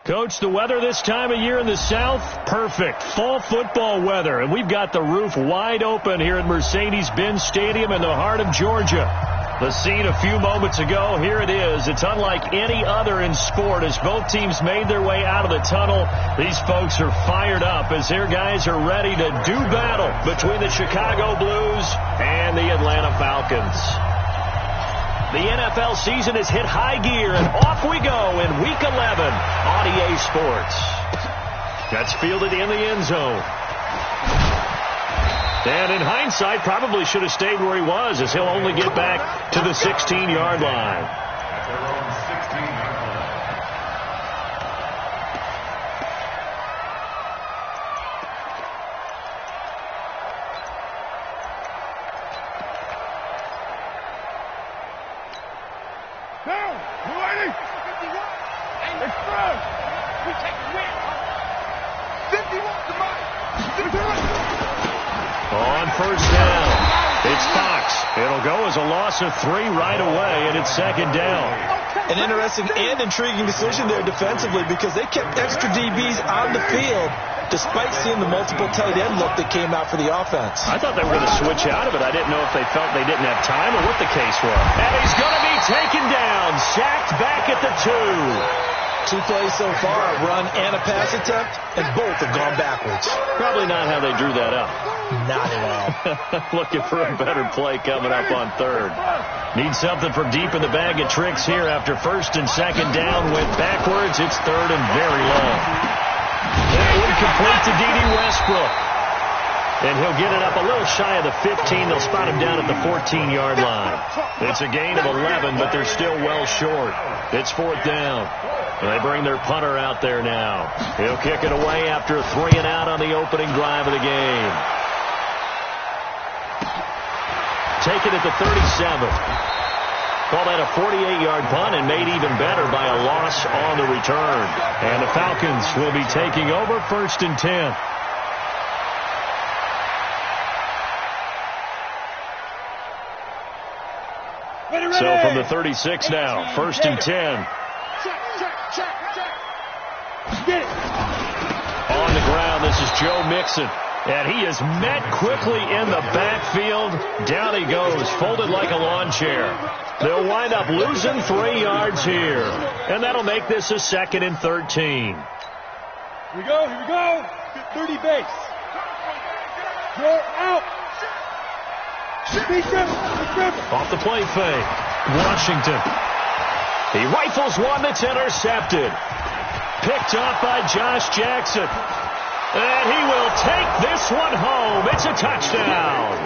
Coach, the weather this time of year in the South, perfect. Fall football weather, and we've got the roof wide open here at Mercedes-Benz Stadium in the heart of Georgia. The scene a few moments ago, here it is. It's unlike any other in sport as both teams made their way out of the tunnel. These folks are fired up as their guys are ready to do battle between the Chicago Blues and the Atlanta Falcons. The NFL season has hit high gear, and off we go in Week 11 on EA Sports. That's fielded in the end zone. And in hindsight, probably should have stayed where he was, as he'll only get back to the 16-yard line. On first down, it's Fox. It'll go as a loss of 3 right away, and it's second down. An interesting and intriguing decision there defensively because they kept extra DBs on the field despite seeing the multiple tight end look that came out for the offense. I thought they were going to switch out of it. I didn't know if they felt they didn't have time or what the case was. And he's going to be taken down, sacked back at the 2. 2 plays so far, a run and a pass attempt, and both have gone backwards. Probably not how they drew that up. Not at all. Looking for a better play coming up on third. Need something from deep in the bag of tricks here after first and second down. Went backwards. It's third and very long. That one complete to D.D. Westbrook. And he'll get it up a little shy of the 15. They'll spot him down at the 14-yard line. It's a gain of 11, but they're still well short. It's fourth down. And they bring their punter out there now. He'll kick it away after a 3 and out on the opening drive of the game. Taken at the 37. Call that a 48-yard punt and made even better by a loss on the return. And the Falcons will be taking over first and 10. So from the 36 now, first and 10. On the ground, this is Joe Mixon. And he is met quickly in the backfield. Down he goes, folded like a lawn chair. They'll wind up losing 3 yards here. And that'll make this a second and 13. Here we go. 30 base. You're out. Off the play fake. Washington. He rifles one that's intercepted. Picked off by Josh Jackson. And he will take this one home. It's a touchdown.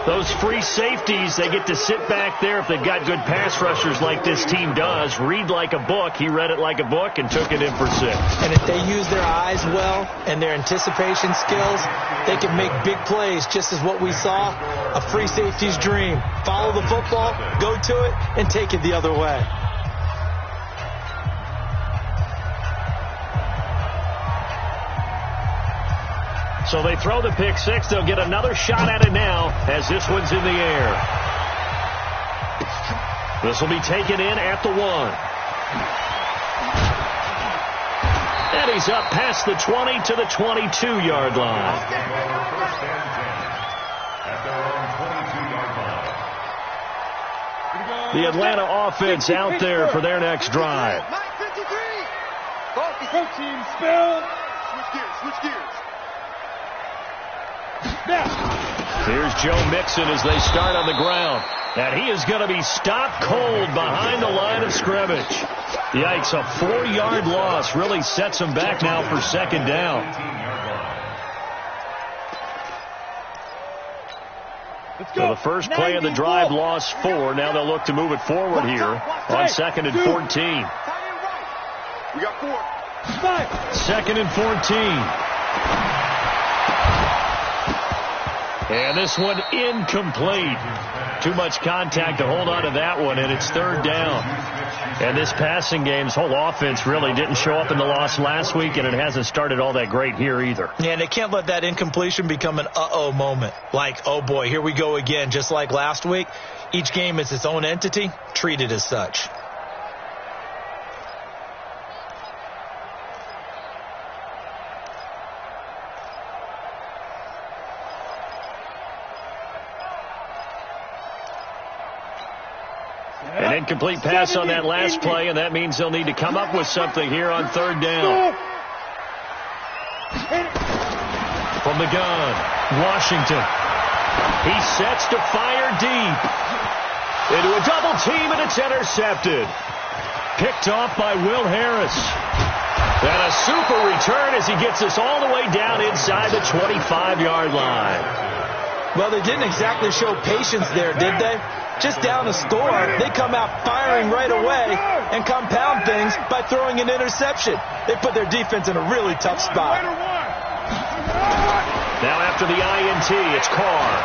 Those free safeties, they get to sit back there if they've got good pass rushers like this team does. Read like a book. He read it like a book and took it in for 6. And if they use their eyes well and their anticipation skills, they can make big plays, just as what we saw, a free safety's dream. Follow the football, go to it, and take it the other way. So they throw the pick 6. They'll get another shot at it now as this one's in the air. This will be taken in at the 1. And he's up past the 20 to the 22-yard line. The Atlanta offense out there for their next drive. Protein spill. Switch gears. Here's Joe Mixon as they start on the ground. And he is going to be stopped cold behind the line of scrimmage. Yikes, a 4-yard loss really sets him back now for second down. So the first play of the drive lost 4. Now they'll look to move it forward here on second and 14. We got 4. Second and 14. And this one incomplete. Too much contact to hold on to that one, and it's third down. And this passing game's whole offense really didn't show up in the loss last week, and it hasn't started all that great here either. Yeah, and they can't let that incompletion become an uh-oh moment. Like, oh boy, here we go again, just like last week. Each game is its own entity, treated as such. An incomplete pass on that last play, and that means they'll need to come up with something here on third down. From the gun, Washington. He sets to fire deep. Into a double team, and it's intercepted. Picked off by Will Harris. And a super return as he gets us all the way down inside the 25-yard line. Well, they didn't exactly show patience there, did they? Just down a score, they come out firing right away and compound things by throwing an interception. They put their defense in a really tough spot. Now after the INT, it's Carr.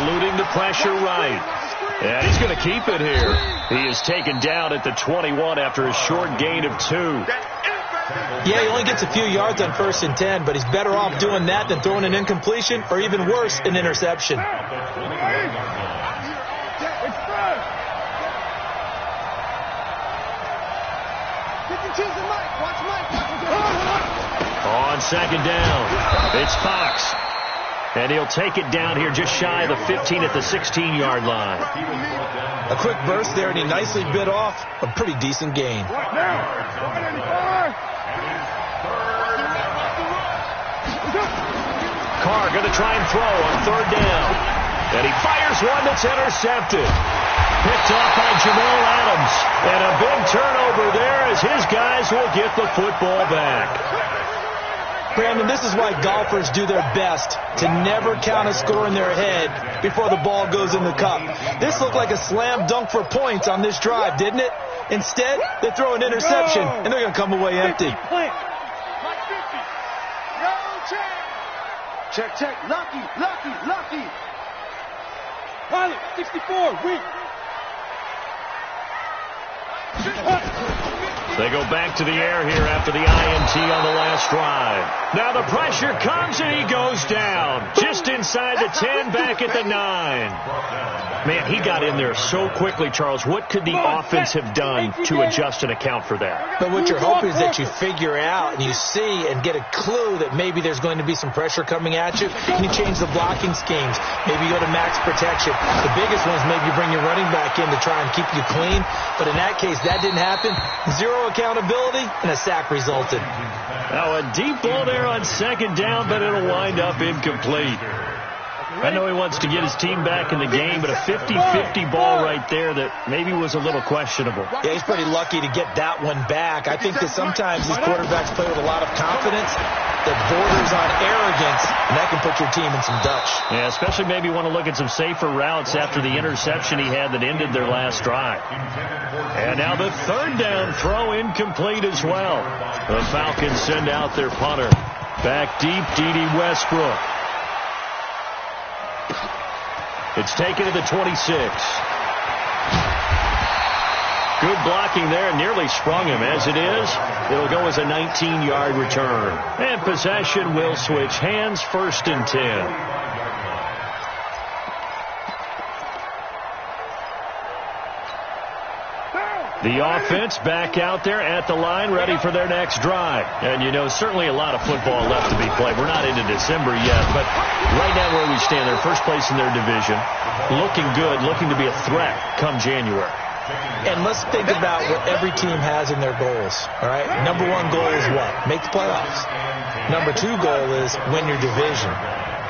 Eluding the pressure right. And he's going to keep it here. He is taken down at the 21 after a short gain of 2. Yeah, he only gets a few yards on 1st and 10, but he's better off doing that than throwing an incompletion or even worse, an interception. On second down, it's Fox. And he'll take it down here just shy of the 15 at the 16-yard line. A quick burst there, and he nicely bit off a pretty decent gain. Carr going to try and throw on third down. And he fires one that's intercepted. Picked off by Jamal Adams. And a big turnover there as his guys will get the football back. Brandon, this is why golfers do their best to never count a score in their head before the ball goes in the cup. This looked like a slam dunk for points on this drive, didn't it? Instead, they throw an interception, and they're going to come away empty. Check, check. Lucky. Pilot, 64, weak. They go back to the air here after the INT on the last drive. Now the pressure comes and he goes down. Just inside the 10, back at the 9. Man, he got in there so quickly, Charles. What could the offense have done to adjust and account for that? But what you're hoping is that you figure out and you see and get a clue that maybe there's going to be some pressure coming at you. And you change the blocking schemes. Maybe you go to max protection. The biggest one is maybe you bring your running back in to try and keep you clean. But in that case, that didn't happen. Zero accountability, and a sack resulted. Now a deep ball there on second down, but it'll wind up incomplete. I know he wants to get his team back in the game, but a 50-50 ball right there that maybe was a little questionable. Yeah, he's pretty lucky to get that one back. I think that sometimes these quarterbacks play with a lot of confidence that borders on arrogance, and that can put your team in some dutch. Yeah, especially maybe want to look at some safer routes after the interception he had that ended their last drive. And now the third down throw incomplete as well. The Falcons send out their punter. Back deep, D.D. Westbrook. It's taken to the 26. Good blocking there, nearly sprung him. As it is, it'll go as a 19-yard return. And possession will switch hands, 1st and 10. The offense back out there at the line, ready for their next drive. And, you know, certainly a lot of football left to be played. We're not into December yet, but right now where we stand, they're first place in their division, looking good, looking to be a threat come January. And let's think about what every team has in their goals, all right? Number 1 goal is what? Make the playoffs. Number 2 goal is win your division.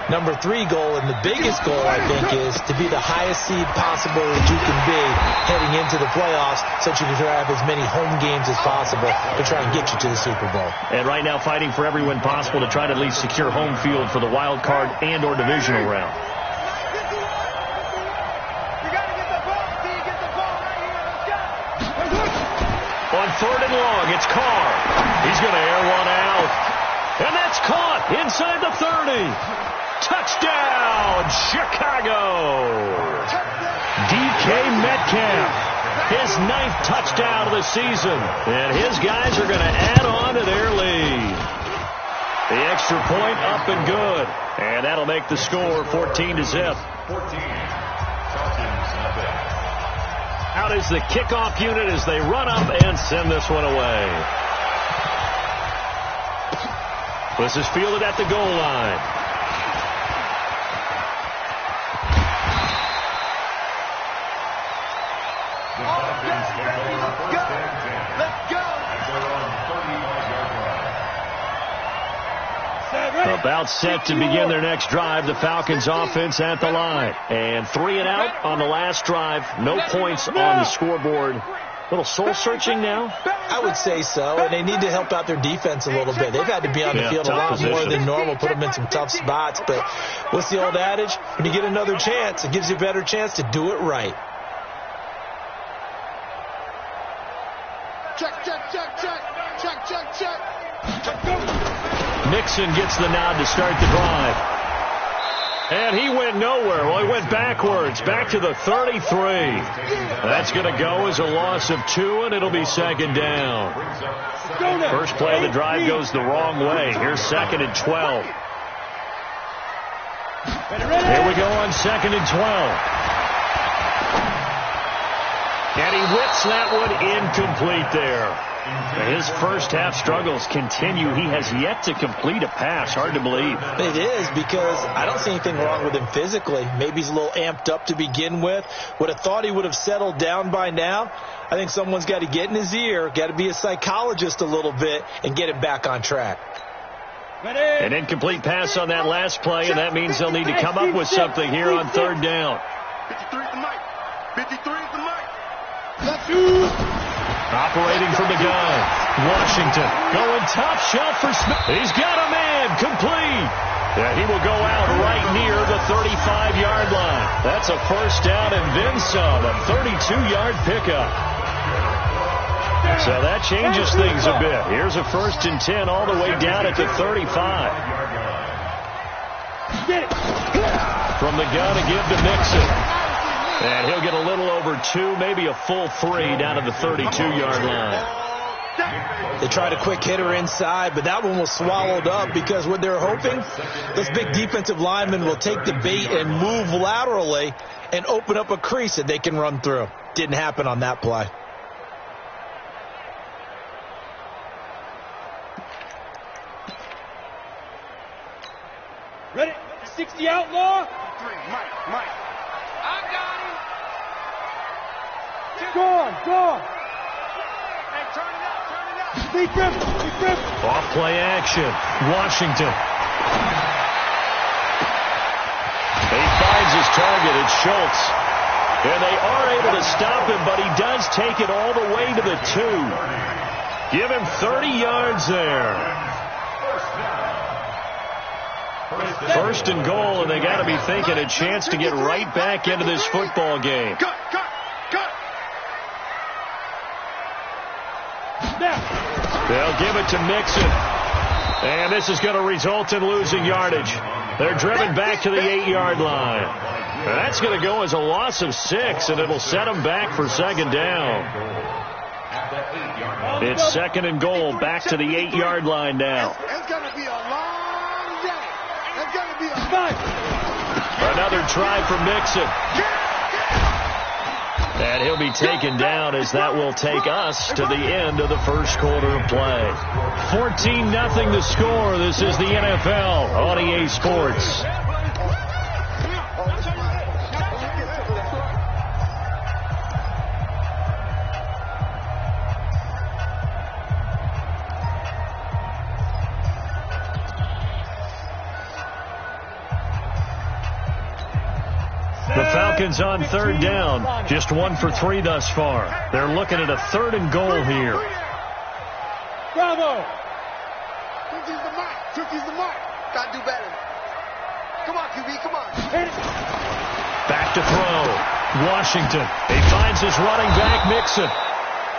Number 3 goal, and the biggest goal, I think, is to be the highest seed possible that you can be heading into the playoffs so that you can have as many home games as possible to try and get you to the Super Bowl. And right now fighting for every win possible to try to at least secure home field for the wild card and or divisional round. On third and long, it's Carr. He's going to air one out. And that's caught inside the 30. Touchdown, Chicago! DK Metcalf, his 9th touchdown of the season. And his guys are going to add on to their lead. The extra point up and good. And that'll make the score 14-0. Out is the kickoff unit as they run up and send this one away. This is fielded at the goal line. About set to begin their next drive. The Falcons offense at the line. And 3 and out on the last drive. No points on the scoreboard. Little soul-searching now? I would say so, and they need to help out their defense a little bit. They've had to be on the field a lot more than normal, put them in some tough spots. But what's the old adage? When you get another chance, it gives you a better chance to do it right. Check, check, check, check. Check, check, check. Mixon gets the nod to start the drive. And he went nowhere. Well, he went backwards, back to the 33. That's going to go as a loss of 2, and it'll be second down. First play of the drive goes the wrong way. Here's 2nd and 12. Here we go on 2nd and 12. And he whips that one incomplete there. His first half struggles continue. He has yet to complete a pass. Hard to believe. It is, because I don't see anything wrong with him physically. Maybe he's a little amped up to begin with. Would have thought he would have settled down by now. I think someone's got to get in his ear, got to be a psychologist a little bit, and get him back on track. An incomplete pass on that last play, and that means they'll need to come up with something here on 3rd down. 53 is the mic. 53 is the mic. Operating from the gun. Washington going top shelf for Smith. He's got a man. Complete. Yeah, he will go out right near the 35-yard line. That's a first down and then some. A 32-yard pickup. So that changes things a bit. Here's a 1st and 10 all the way down at the 35. From the gun to give to Mixon. And he'll get a little over 2, maybe a full 3 down to the 32-yard line. They tried a quick hitter inside, but that one was swallowed up because what they're hoping, those big defensive linemen will take the bait and move laterally and open up a crease that they can run through. Didn't happen on that play. Ready? 60 outlaw. Mike. I got him. Go on. Hey, turn it up. Big grip. Off play action. Washington. He finds his target. It's Schultz. And they are able to stop him, but he does take it all the way to the 2. Give him 30 yards there. 1st and goal, and they got to be thinking a chance to get right back into this football game. Cut. They'll give it to Mixon. And this is going to result in losing yardage. They're driven back to the 8-yard line. That's going to go as a loss of 6, and it'll set them back for second down. It's 2nd and goal, back to the 8-yard line now. It's going to be a long day. It's going to be a fight. Another try for Mixon. And he'll be taken down as that will take us to the end of the first quarter of play. 14-0 the score. This is the NFL on EA Sports. The Falcons on 3rd down. Just 1 for 3 thus far. They're looking at a 3rd and goal here. Bravo. Tookie's the mark. Gotta do better. Come on, QB, come on. Back to throw. Washington. He finds his running back, Mixon.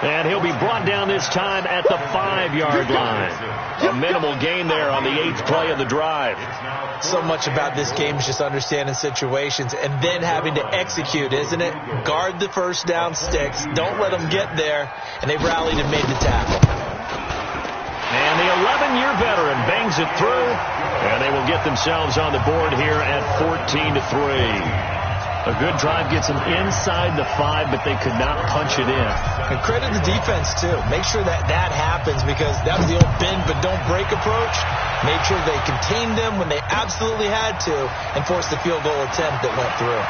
And he'll be brought down this time at the 5-yard line. A minimal gain there on the 8th play of the drive. So much about this game is just understanding situations and then having to execute, isn't it? Guard the first down sticks. Don't let them get there. And they rallied and made the tackle. And the 11-year veteran bangs it through. And they will get themselves on the board here at 14-3. A good drive gets them inside the 5, but they could not punch it in. And credit the defense, too. Make sure that happens, because that was the old bend but don't break approach. Made sure they contained them when they absolutely had to and forced the field goal attempt that went through.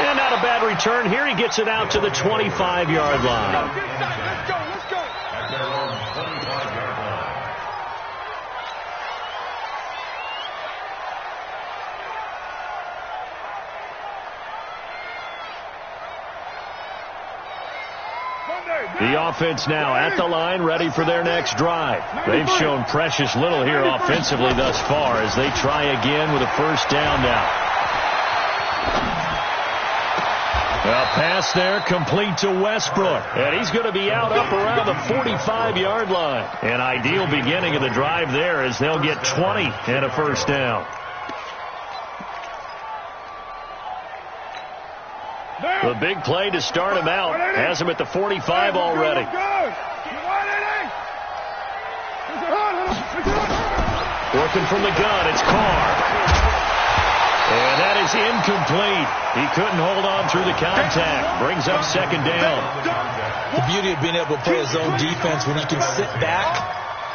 And not a bad return here. He gets it out to the 25-yard line. Let's go. The offense now at the line, ready for their next drive. They've shown precious little here offensively thus far as they try again with a first down now. A pass there complete to Westbrook. And he's going to be out up around the 45-yard line. An ideal beginning of the drive there as they'll get 20 and a first down. The big play to start him out has him at the 45 already. Working from the gun, it's Carr. And that is incomplete. He couldn't hold on through the contact. Brings up second down. The beauty of being able to play a zone defense when you can sit back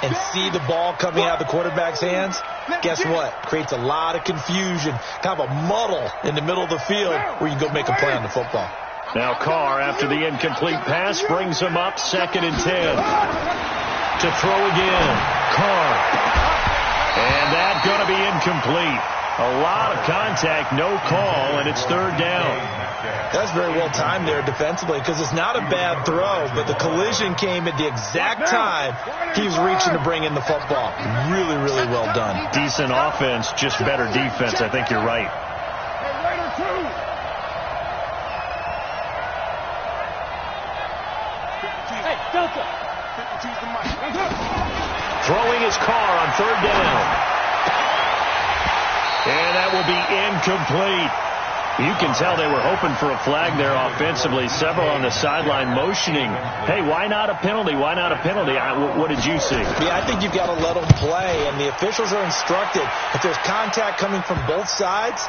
and see the ball coming out of the quarterback's hands, guess what? Creates a lot of confusion, kind of a muddle in the middle of the field where you can go make a play on the football. Now Carr, after the incomplete pass, brings him up 2nd and 10. To throw again. Carr. And that's going to be incomplete. A lot of contact, no call, and it's 3rd down. That's very well timed there defensively because it's not a bad throw, but the collision came at the exact time he was reaching to bring in the football. Really, really well done. Decent offense, just better defense. I think you're right. Throwing his Carr on 3rd down. And that will be incomplete. You can tell they were hoping for a flag there offensively. Several on the sideline motioning, hey, why not a penalty? Why not a penalty? What did you see? Yeah, I think you've got to let them play, and the officials are instructed if there's contact coming from both sides,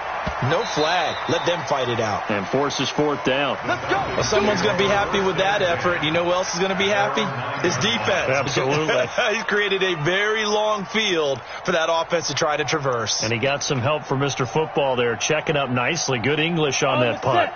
no flag. Let them fight it out. And forces 4th down. Let's go. Well, someone's going to be happy with that effort. You know who else is going to be happy? His defense. Absolutely. He's created a very long field for that offense to try to traverse. And he got some help from Mr. Football there, checking up nicely. Good English on that punt.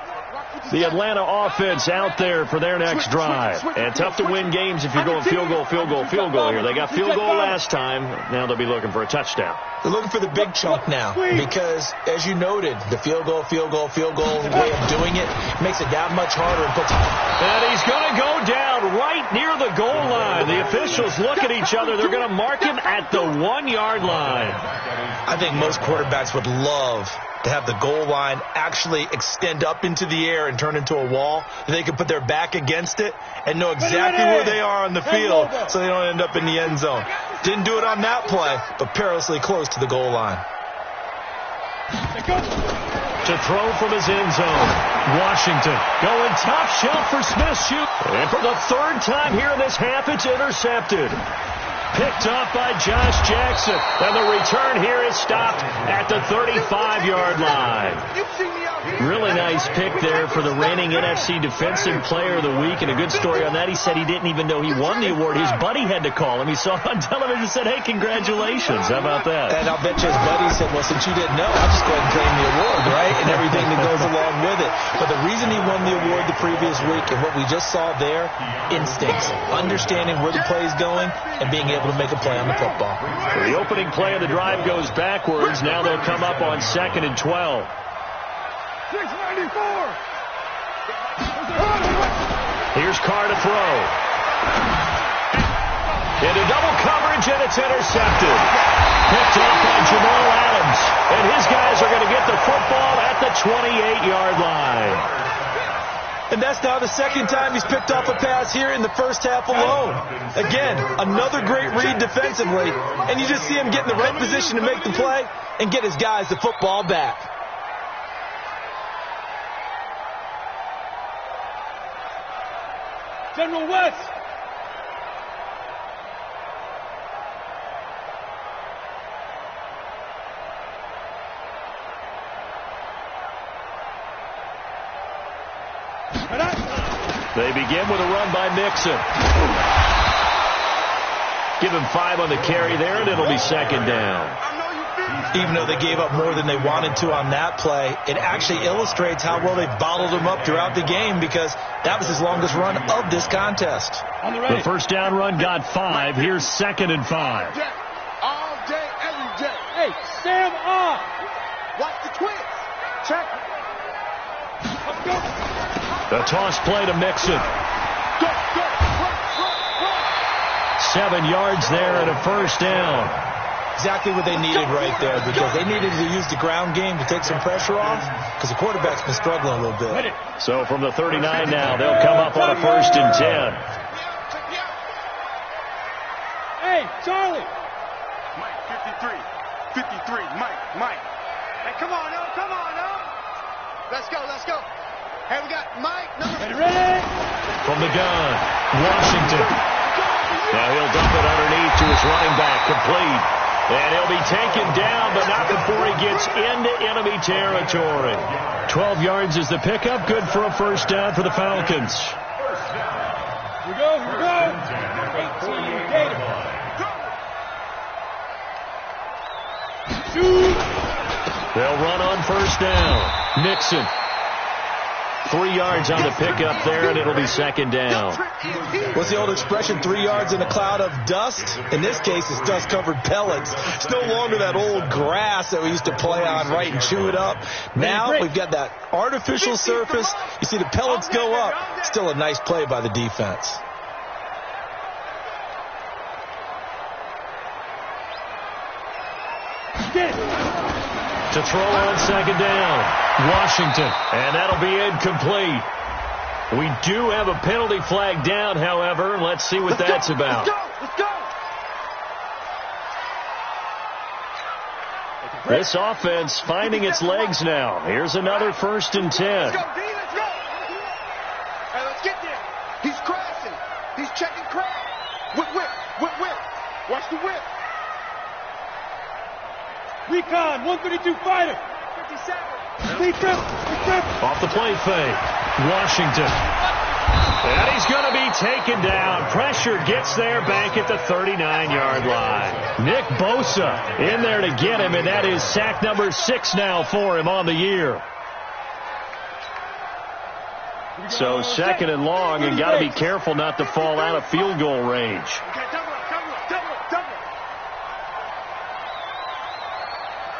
The Atlanta offense out there for their next drive. And tough to win games if you're going field goal here. They got field goal last time. Now they'll be looking for a touchdown. They're looking for the big chunk now because, as you noted, the field goal way of doing it makes it that much harder. And he's going to go down right near the goal line. The officials look at each other. They're going to mark him at the 1-yard line. I think most quarterbacks would love to have the goal line actually extend up into the air and turn into a wall. They can put their back against it and know exactly where they are on the field so they don't end up in the end zone. Didn't do it on that play, but perilously close to the goal line. To throw from his end zone. Washington going top shelf for Smith. Shoot. And for the 3rd time here in this half, it's intercepted. Picked off by Josh Jackson. And the return here is stopped at the 35-yard line. Really nice pick there for the reigning NFC Defensive Player of the Week. And a good story on that. He said he didn't even know he won the award. His buddy had to call him. He saw it on television and said, hey, congratulations. How about that? And I'll bet you his buddy said, well, since you didn't know, I'll just go ahead and claim the award, right? And everything that goes along with it. But the reason he won the award the previous week and what we just saw there, instincts, understanding where the play is going and being able to make a play on the football. So the opening play of the drive goes backwards. Now they'll come up on 2nd and 12. 694. Here's Carr to throw. Into double coverage, and it's intercepted. Picked off by Jamal Adams. And his guys are going to get the football at the 28-yard line. And that's now the 2nd time he's picked off a pass here in the first half alone. Again, another great read defensively. And you just see him get in the right position to make the play and get his guys the football back. General West. They begin with a run by Mixon. Give him 5 on the carry there, and it'll be 2nd down. Even though they gave up more than they wanted to on that play, it actually illustrates how well they bottled him up throughout the game because that was his longest run of this contest. The first down run got 5. Here's 2nd and 5. All day, every day. Hey, stand up. Watch the twins. Check. Let's go. The toss play to Mixon. Go, go. 7 yards there and a first down. Exactly what they needed right there, because they needed to use the ground game to take some pressure off, because the quarterback's been struggling a little bit. So from the 39 now, they'll come up on a 1st and 10. Hey, Charlie. Mike, 53. 53. Mike. Hey, come on, no. Let's go. Hey, we got Mike, number 3. Ready? From the gun, Washington. Now he'll dump it underneath to his running back, complete. And he'll be taken down, but not before he gets into enemy territory. 12 yards is the pickup. Good for a first down for the Falcons. Here we go. 18 Gator. Shoot. They'll run on first down. Nixon. 3 yards on the pickup there, and it'll be 2nd down. What's the old expression, 3 yards in a cloud of dust? In this case, it's dust-covered pellets. It's no longer that old grass that we used to play on, right, and chew it up. Now we've got that artificial surface. You see the pellets go up. Still a nice play by the defense. To throw on 2nd down. Washington, and that'll be incomplete. We do have a penalty flag down, however. Let's see what that's about. Let's go. This offense finding its legs now. Here's another 1st and 10. Let's go, D. Let's go. Hey, let's get there. He's crashing. He's checking crash. Whip. Watch the whip. Recon, 132 fighter. 57. Off the play fake. Washington. And he's going to be taken down. Pressure gets there back at the 39-yard line. Nick Bosa in there to get him, and that is sack number 6 now for him on the year. So 2nd and long, and got to be careful not to fall out of field goal range.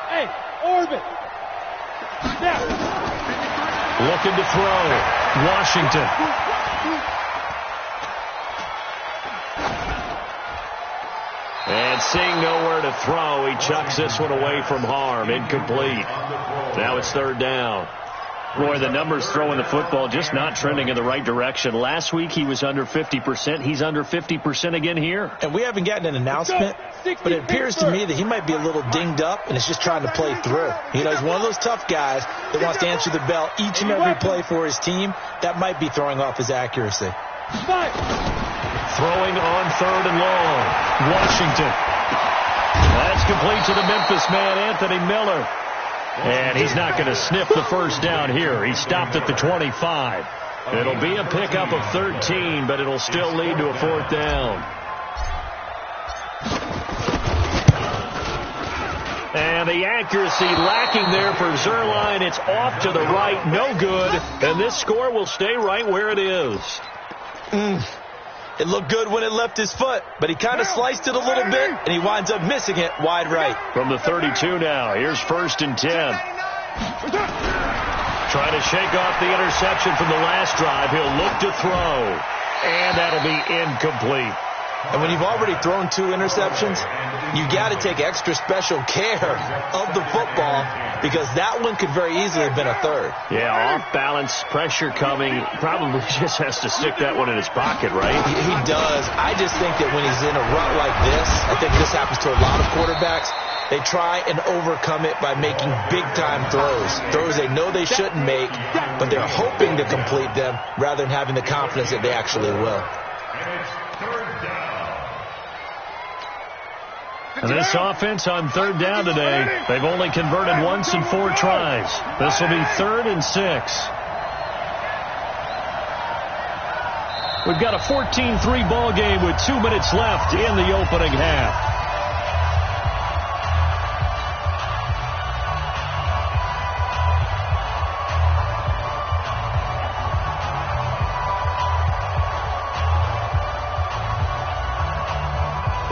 Hey, orbit. Looking to throw. Washington. And seeing nowhere to throw, he chucks this one away from harm. Incomplete. Now it's 3rd down. Roy, the numbers throwing the football just not trending in the right direction. Last week he was under 50%. He's under 50% again here. And we haven't gotten an announcement, but it appears to me that he might be a little dinged up and is just trying to play through. You know, he's one of those tough guys that wants to answer the bell each and every play for his team. That might be throwing off his accuracy. Throwing on 3rd and long. Washington. That's complete to the Memphis man, Anthony Miller. And he's not going to sniff the first down here. He stopped at the 25. It'll be a pickup of 13, but it'll still lead to a 4th down. And the accuracy lacking there for Zuerlein. It's off to the right, no good. And this score will stay right where it is. It looked good when it left his foot, but he kind of sliced it a little bit, and he winds up missing it wide right. From the 32 now, here's 1st and 10. Trying to shake off the interception from the last drive. He'll look to throw, and that'll be incomplete. And when you've already thrown 2 interceptions, you got to take extra special care of the football, because that one could very easily have been a 3rd. Yeah, off balance, pressure coming. Probably just has to stick that one in his pocket, right? He does. I just think that when he's in a rut like this, I think this happens to a lot of quarterbacks, they try and overcome it by making big-time throws. Throws they know they shouldn't make, but they're hoping to complete them rather than having the confidence that they actually will. And this offense on 3rd down today, they've only converted once in 4 tries. This will be 3rd and 6. We've got a 14-3 ball game with 2 minutes left in the opening half.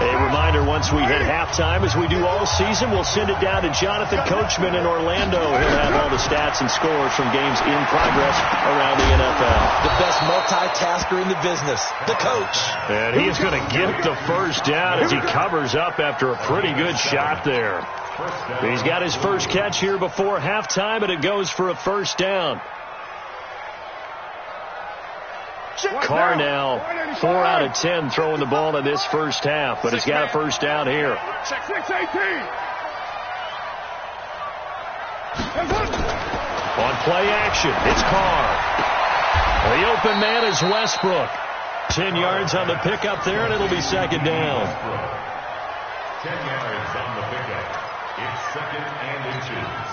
A reminder, once we hit halftime, as we do all season, we'll send it down to Jonathan Coachman in Orlando. He'll have all the stats and scores from games in progress around the NFL. The best multitasker in the business, the coach. And he is going to get the first down as he covers up after a pretty good shot there. He's got his first catch here before halftime, and it goes for a first down. Carr now 4 out of 10 throwing the ball in this first half, but he's got a first down here. On play action, it's Carr. The open man is Westbrook. 10 yards on the pickup there, and it'll be second down. 10 yards on the pickup. It's second and inches.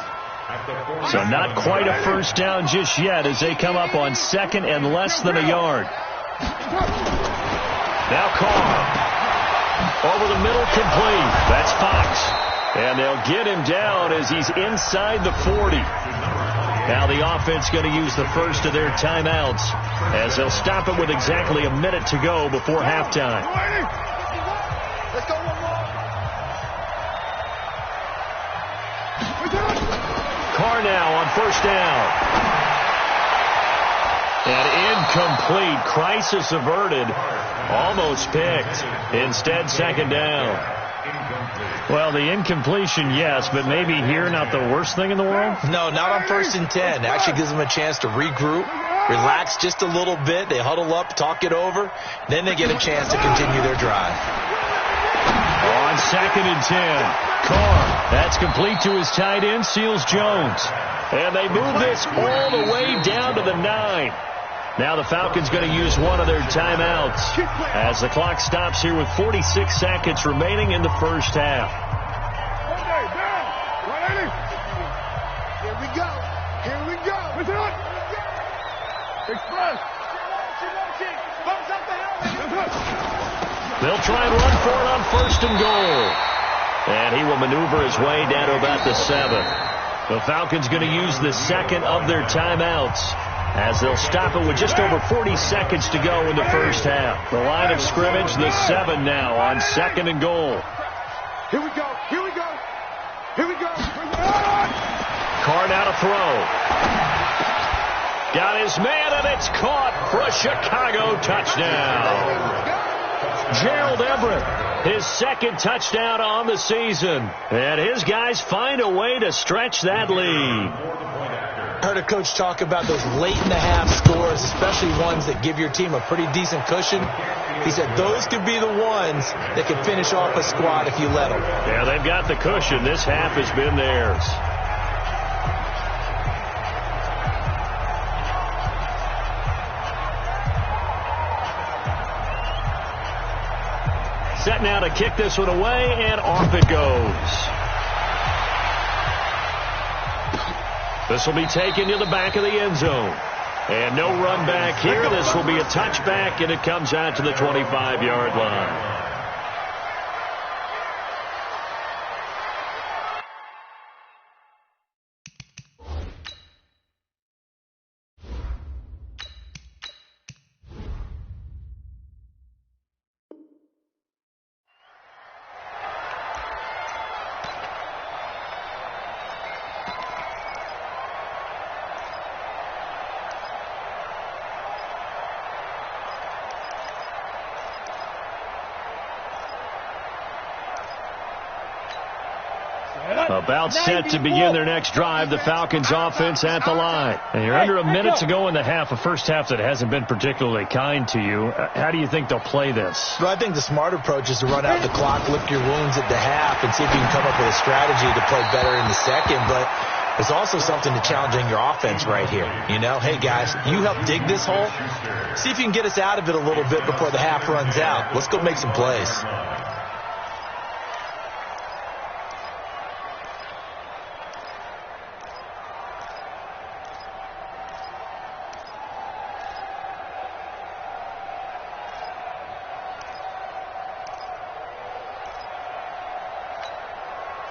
So not quite a first down just yet as they come up on second and less than a yard. Now Carr. Over the middle, complete. That's Fox. And they'll get him down as he's inside the 40. Now the offense going to use the first of their timeouts as they'll stop it with exactly a minute to go before halftime. Let's go one more. Carr now on first down. And incomplete. Crisis averted. Almost picked. Instead, second down. Well, the incompletion, yes, but maybe here not the worst thing in the world? No, not on 1st and 10. Actually gives them a chance to regroup, relax just a little bit. They huddle up, talk it over. Then they get a chance to continue their drive. On 2nd and 10. Carr, that's complete to his tight end, Seals Jones. And they move this all the way down to the 9. Now the Falcons going to use one of their timeouts as the clock stops here with 46 seconds remaining in the first half. Here we go. Here we go. Express. They'll try and run for it on 1st and goal. And he will maneuver his way down to about the 7. The Falcons going to use the second of their timeouts as they'll stop it with just over 40 seconds to go in the first half. The line of scrimmage, the 7 now on 2nd and goal. Here we go. Here we go. Here we go. Carr now to throw. Got his man, and it's caught for a Chicago touchdown. Gerald Everett, his second touchdown on the season. And his guys find a way to stretch that lead. Heard a coach talk about those late-in-the-half scores, especially ones that give your team a pretty decent cushion. He said those could be the ones that could finish off a squad if you let them. Yeah, they've got the cushion. This half has been theirs. Set now to kick this one away, and off it goes. This will be taken to the back of the end zone. And no run back here. This will be a touchback, and it comes out to the 25-yard line. About set to begin their next drive, the Falcons offense at the line. And you're under a minute to go in the half, a first half that hasn't been particularly kind to you. How do you think they'll play this? Well, I think the smart approach is to run out the clock, lick your wounds at the half, and see if you can come up with a strategy to play better in the second. But there's also something to challenging your offense right here. You know, hey, guys, you help dig this hole. See if you can get us out of it a little bit before the half runs out. Let's go make some plays.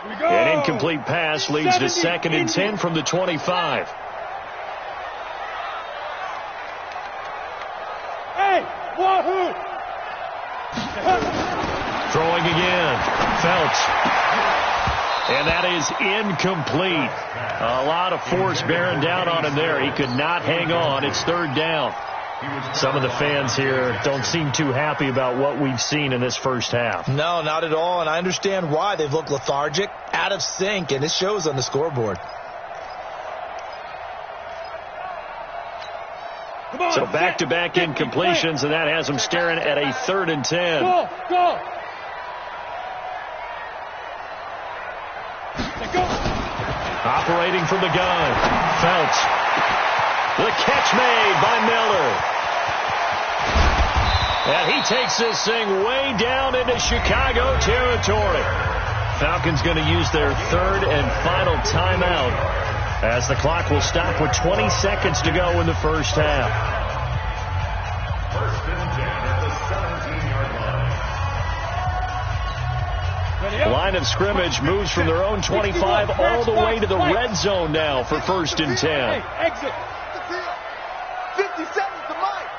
An incomplete pass leads to 2nd and 10 from the 25. Hey, Wahoo! Throwing again. Phelps. And that is incomplete. A lot of force bearing down on him there. He could not hang on. It's third down. Some of the fans here don't seem too happy about what we've seen in this first half. No, not at all, and I understand why. They've looked lethargic, out of sync, and it shows on the scoreboard. So back-to-back incompletions, and that has them staring at a 3rd and 10. Go! Operating from the gun, Phelps. The catch made by Miller. And he takes this thing way down into Chicago territory. Falcons going to use their 3rd and final timeout as the clock will stop with 20 seconds to go in the first half. First and 10 at the 17-yard line. Line of scrimmage moves from their own 25 all the way to the red zone now for 1st and 10. Hey, exit. 50 seconds to Mike.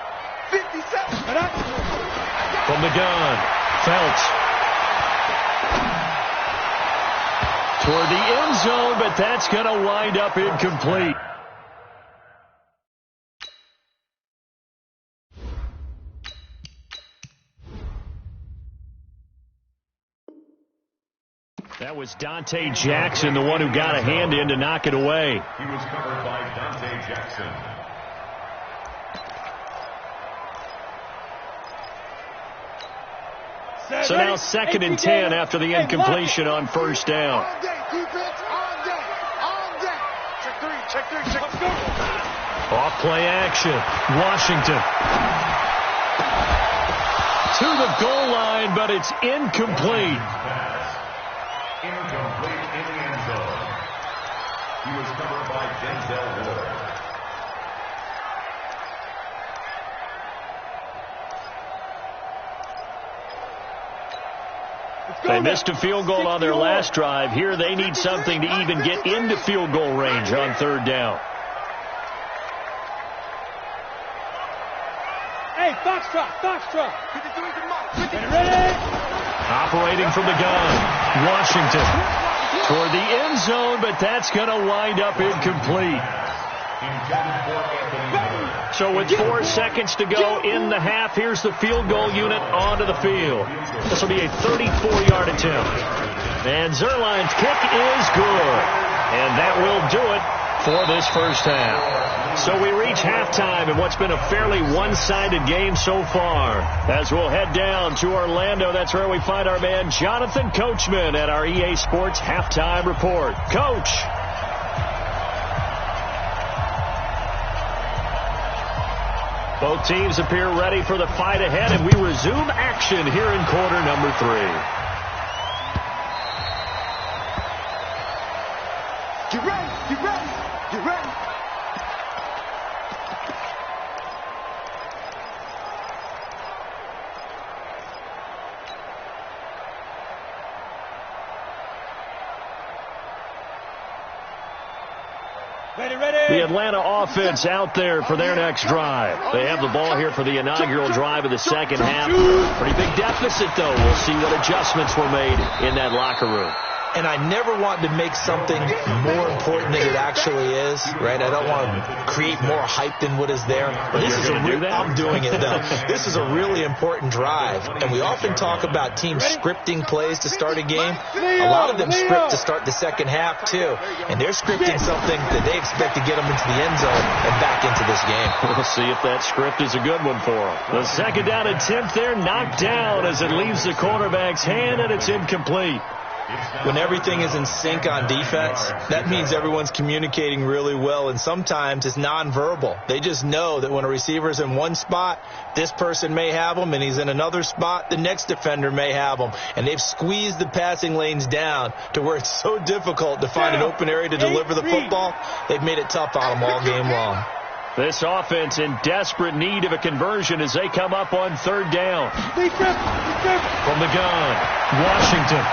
50 seconds. From the gun, Phelps. Toward the end zone, but that's going to wind up incomplete. That was Dante Jackson, the one who got a hand in to knock it away. He was covered by Dante Jackson. So now 2nd and 10 after the incompletion on first down. On deck, defense, on deck, on deck. Check three. Let's go. Off play action. Washington. To the goal line, but it's incomplete. Incomplete in the end zone. He was covered by Denzel Ward. They missed a field goal on their last drive. Here they need something to even get into field goal range on 3rd down. Hey, Foxtrot. 53 to Mike. Ready? Operating from the gun, Washington. Toward the end zone, but that's going to wind up incomplete. So with 4 seconds to go in the half, here's the field goal unit onto the field. This will be a 34-yard attempt. And Zerline's kick is good. And that will do it for this first half. So we reach halftime in what's been a fairly one-sided game so far. As we'll head down to Orlando, that's where we find our man Jonathan Coachman at our EA Sports Halftime Report. Coach. Both teams appear ready for the fight ahead, and we resume action here in quarter number 3. Get ready. The Atlanta offense out there for their next drive. They have the ball here for the inaugural drive of the second half. Pretty big deficit, though. We'll see what adjustments were made in that locker room. And I never want to make something more important than it actually is, right? I don't want to create more hype than what is there. But this is I'm doing it, though. This is a really important drive. And we often talk about teams scripting plays to start a game. A lot of them script to start the second half, too. And they're scripting something that they expect to get them into the end zone and back into this game. We'll see if that script is a good one for them. The 2nd down attempt there knocked down as it leaves the quarterback's hand, and it's incomplete. When everything is in sync on defense, that means everyone's communicating really well, and sometimes it's nonverbal. They just know that when a receiver's in one spot, this person may have him, and he's in another spot, the next defender may have him. And they've squeezed the passing lanes down to where it's so difficult to find an open area to deliver the football. They've made it tough on them all game long. This offense in desperate need of a conversion as they come up on 3rd down. From the gun, Washington.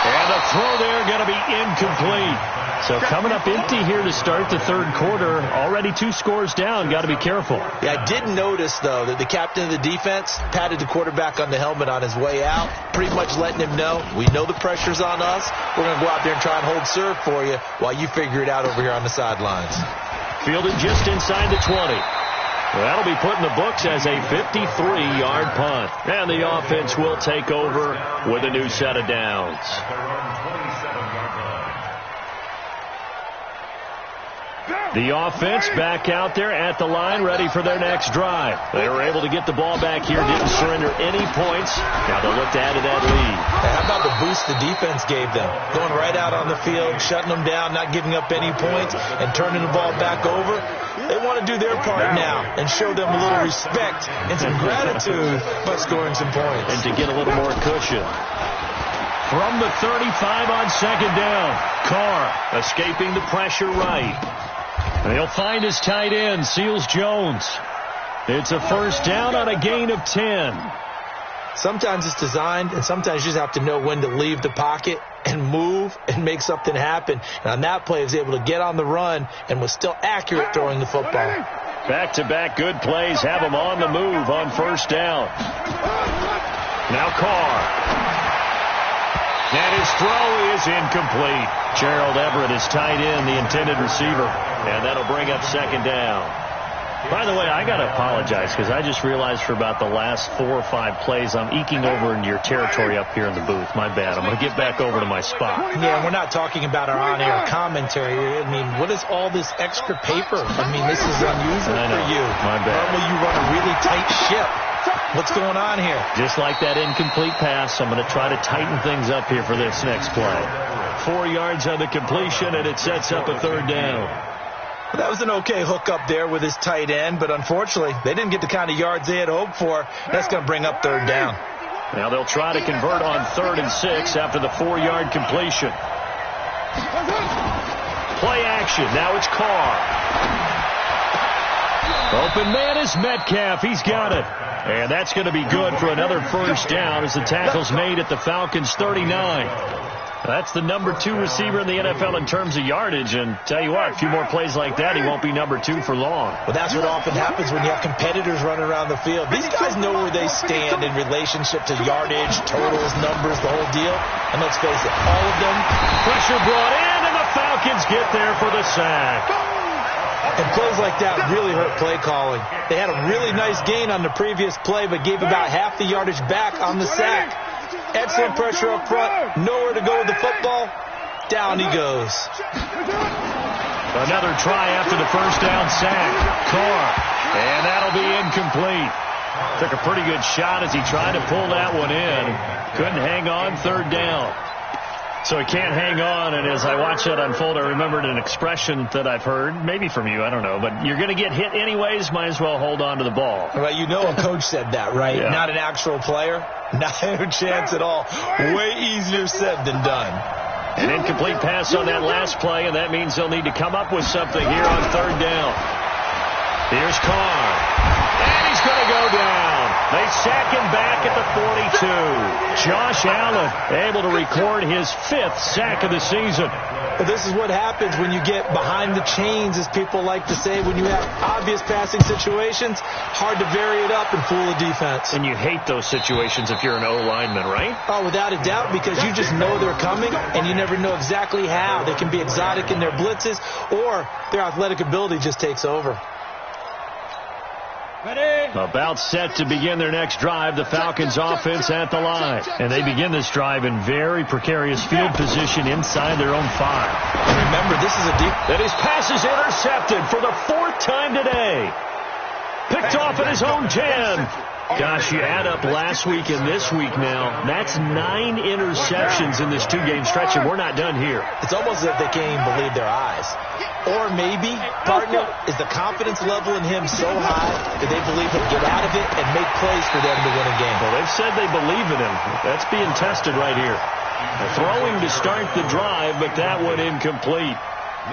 And the throw there going to be incomplete. So coming up empty here to start the third quarter. Already 2 scores down. Got to be careful. Yeah, I did notice, though, that the captain of the defense patted the quarterback on the helmet on his way out, pretty much letting him know, we know the pressure's on us. We're going to go out there and try and hold serve for you while you figure it out over here on the sidelines. Fielded just inside the 20. Well, that'll be put in the books as a 53-yard punt. And the offense will take over with a new set of downs. The offense back out there at the line, ready for their next drive. They were able to get the ball back here, didn't surrender any points. Now they'll look to add to that lead. Hey, how about the boost the defense gave them? Going right out on the field, shutting them down, not giving up any points, and turning the ball back over. They want to do their part now and show them a little respect and some gratitude by scoring some points. And to get a little more cushion. From the 35 on second down, Carr escaping the pressure right. They'll find his tight end, Seals Jones. It's a first down on a gain of 10. Sometimes it's designed, and sometimes you just have to know when to leave the pocket and move and make something happen. And on that play, he was able to get on the run and was still accurate throwing the football. Back-to-back good plays have him on the move on first down. Now Carr. And his throw is incomplete. Gerald Everett is tight end, the intended receiver. And that'll bring up second down. By the way, I got to apologize because I just realized for about the last 4 or 5 plays I'm eking over into your territory up here in the booth. My bad. I'm going to get back over to my spot. Yeah, we're not talking about our on-air commentary. I mean, what is all this extra paper? I mean, this is unusual for you. My bad. Normally you run a really tight ship. What's going on here? Just like that incomplete pass, I'm going to try to tighten things up here for this next play. 4 yards on the completion, and it sets up a third down. Well, that was an okay hook up there with his tight end, but unfortunately, they didn't get the kind of yards they had hoped for. That's going to bring up third down. Now they'll try to convert on 3rd and 6 after the 4-yard completion. Play action. Now it's Carr. Open man is Metcalf. He's got it. And that's going to be good for another first down as the tackle's made at the Falcons' 39. That's the number 2 receiver in the NFL in terms of yardage. And tell you what, a few more plays like that, he won't be number 2 for long. Well, that's what often happens when you have competitors running around the field. These guys know where they stand in relationship to yardage, totals, numbers, the whole deal. And let's face it, all of them. Pressure brought in, and the Falcons get there for the sack. And plays like that really hurt play calling. They had a really nice gain on the previous play, but gave about half the yardage back on the sack. Excellent pressure up front. Nowhere to go with the football. Down he goes. Another try after the first down sack. Carr. And that'll be incomplete. Took a pretty good shot as he tried to pull that one in. Couldn't hang on, third down. So he can't hang on, and as I watched that unfold, I remembered an expression that I've heard, maybe from you, I don't know, but you're going to get hit anyways, might as well hold on to the ball. Well, you know a coach said that, right? Yeah. Not an actual player. Not a chance at all. Way easier said than done. An incomplete pass on that last play, and that means they'll need to come up with something here on third down. Here's Carr. And he's going to go down. They sack him back at the 42. Josh Allen able to record his 5th sack of the season. But this is what happens when you get behind the chains, as people like to say. When you have obvious passing situations, hard to vary it up and fool the defense. And you hate those situations if you're an O-lineman, right? Oh, without a doubt, because you just know they're coming, and you never know exactly how. They can be exotic in their blitzes, or their athletic ability just takes over. About set to begin their next drive, the Falcons offense at the line. And they begin this drive in very precarious field position inside their own 5. And remember, this is a deep... And his pass is intercepted for the 4th time today. Picked off at his own 10. Gosh, you add up last week and this week now, that's 9 interceptions in this 2-game stretch, and we're not done here. It's almost as if they can't even believe their eyes. Or maybe, partner, is the confidence level in him so high that they believe he'll get out of it and make plays for them to win a game. Well, they've said they believe in him. That's being tested right here. Throwing to start the drive, but that one incomplete.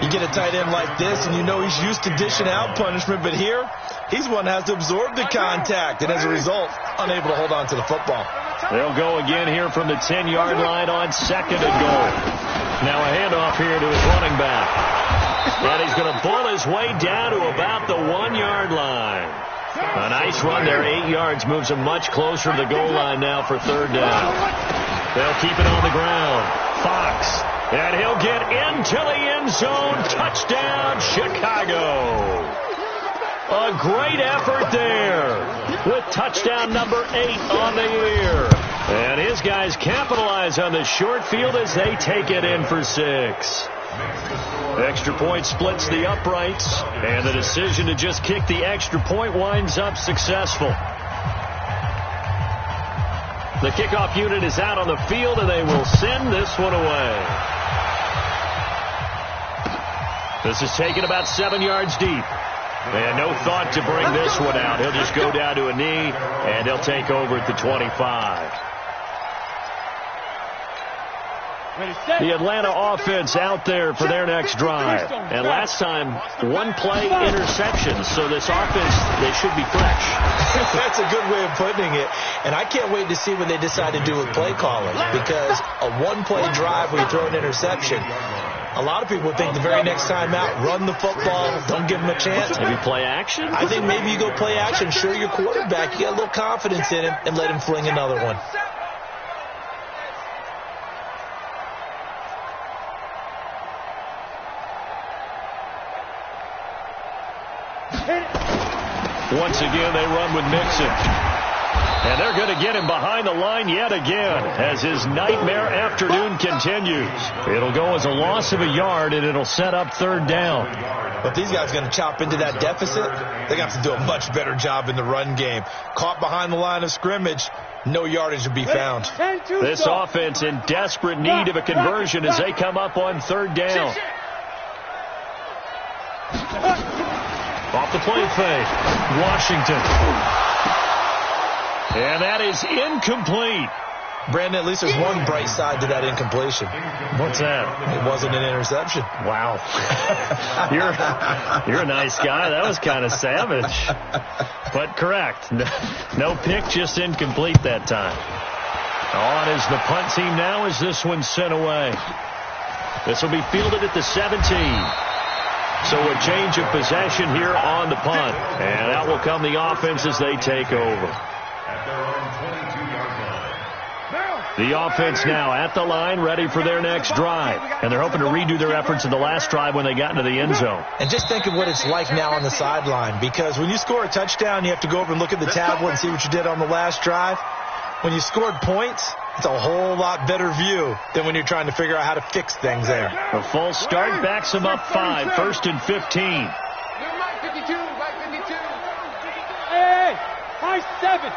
You get a tight end like this, and you know he's used to dishing out punishment, but here, he's one that has to absorb the contact, and as a result, unable to hold on to the football. They'll go again here from the 10-yard line on 2nd and goal. Now a handoff here to his running back. And he's going to pull his way down to about the 1-yard line. A nice run there, 8 yards, moves him much closer to the goal line now for 3rd down. They'll keep it on the ground. Fox, and he'll get into the end zone. Touchdown, Chicago. A great effort there with touchdown number 8 on the year. And his guys capitalize on the short field as they take it in for 6. Extra point splits the uprights, and the decision to just kick the extra point winds up successful. The kickoff unit is out on the field, and they will send this one away. This is taken about 7 yards deep. And no thought to bring this one out. He'll just go down to a knee, and they'll take over at the 25. The Atlanta offense out there for their next drive. And last time, 1 play interception. So this offense, they should be fresh. That's a good way of putting it. And I can't wait to see what they decide to do with play calling. Because a 1-play drive where you throw an interception, a lot of people think the very next time out, run the football, don't give them a chance. Maybe play action? I think maybe you go play action, show your quarterback, you got a little confidence in him, and let him fling another one. Once again, they run with Mixon. And they're going to get him behind the line yet again as his nightmare afternoon continues. It'll go as a loss of a yard, and it'll set up 3rd down. But these guys are going to chop into that deficit. They got to do a much better job in the run game. Caught behind the line of scrimmage, no yardage to be found. This offense in desperate need of a conversion as they come up on 3rd down. Off the play fake, Washington. And that is incomplete. Brandon, at least there's one bright side to that incompletion. What's that? It wasn't an interception. Wow. You're a nice guy. That was kind of savage. But correct. No pick, just incomplete that time. On is the punt team now as this one's sent away. This will be fielded at the 17. So a change of possession here on the punt. And out will come the offense as they take over. The offense now at the line, ready for their next drive. And they're hoping to redo their efforts in the last drive when they got into the end zone. And just think of what it's like now on the sideline. Because when you score a touchdown, you have to go over and look at the tablet and see what you did on the last drive. When you scored points, it's a whole lot better view than when you're trying to figure out how to fix things there. A false start backs them up 5, 1st and 15. Mike 52, Mike 52. Hey, high 7.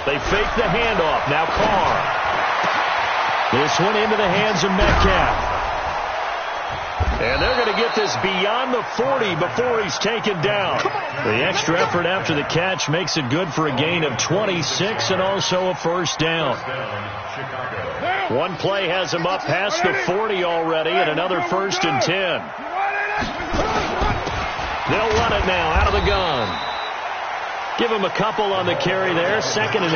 They fake the handoff. Now Carr. This one into the hands of Metcalf. And they're going to get this beyond the 40 before he's taken down. The extra effort after the catch makes it good for a gain of 26 and also a 1st down. One play has him up past the 40 already and another 1st and 10. They'll run it now out of the gun. Give him a couple on the carry there, 2nd and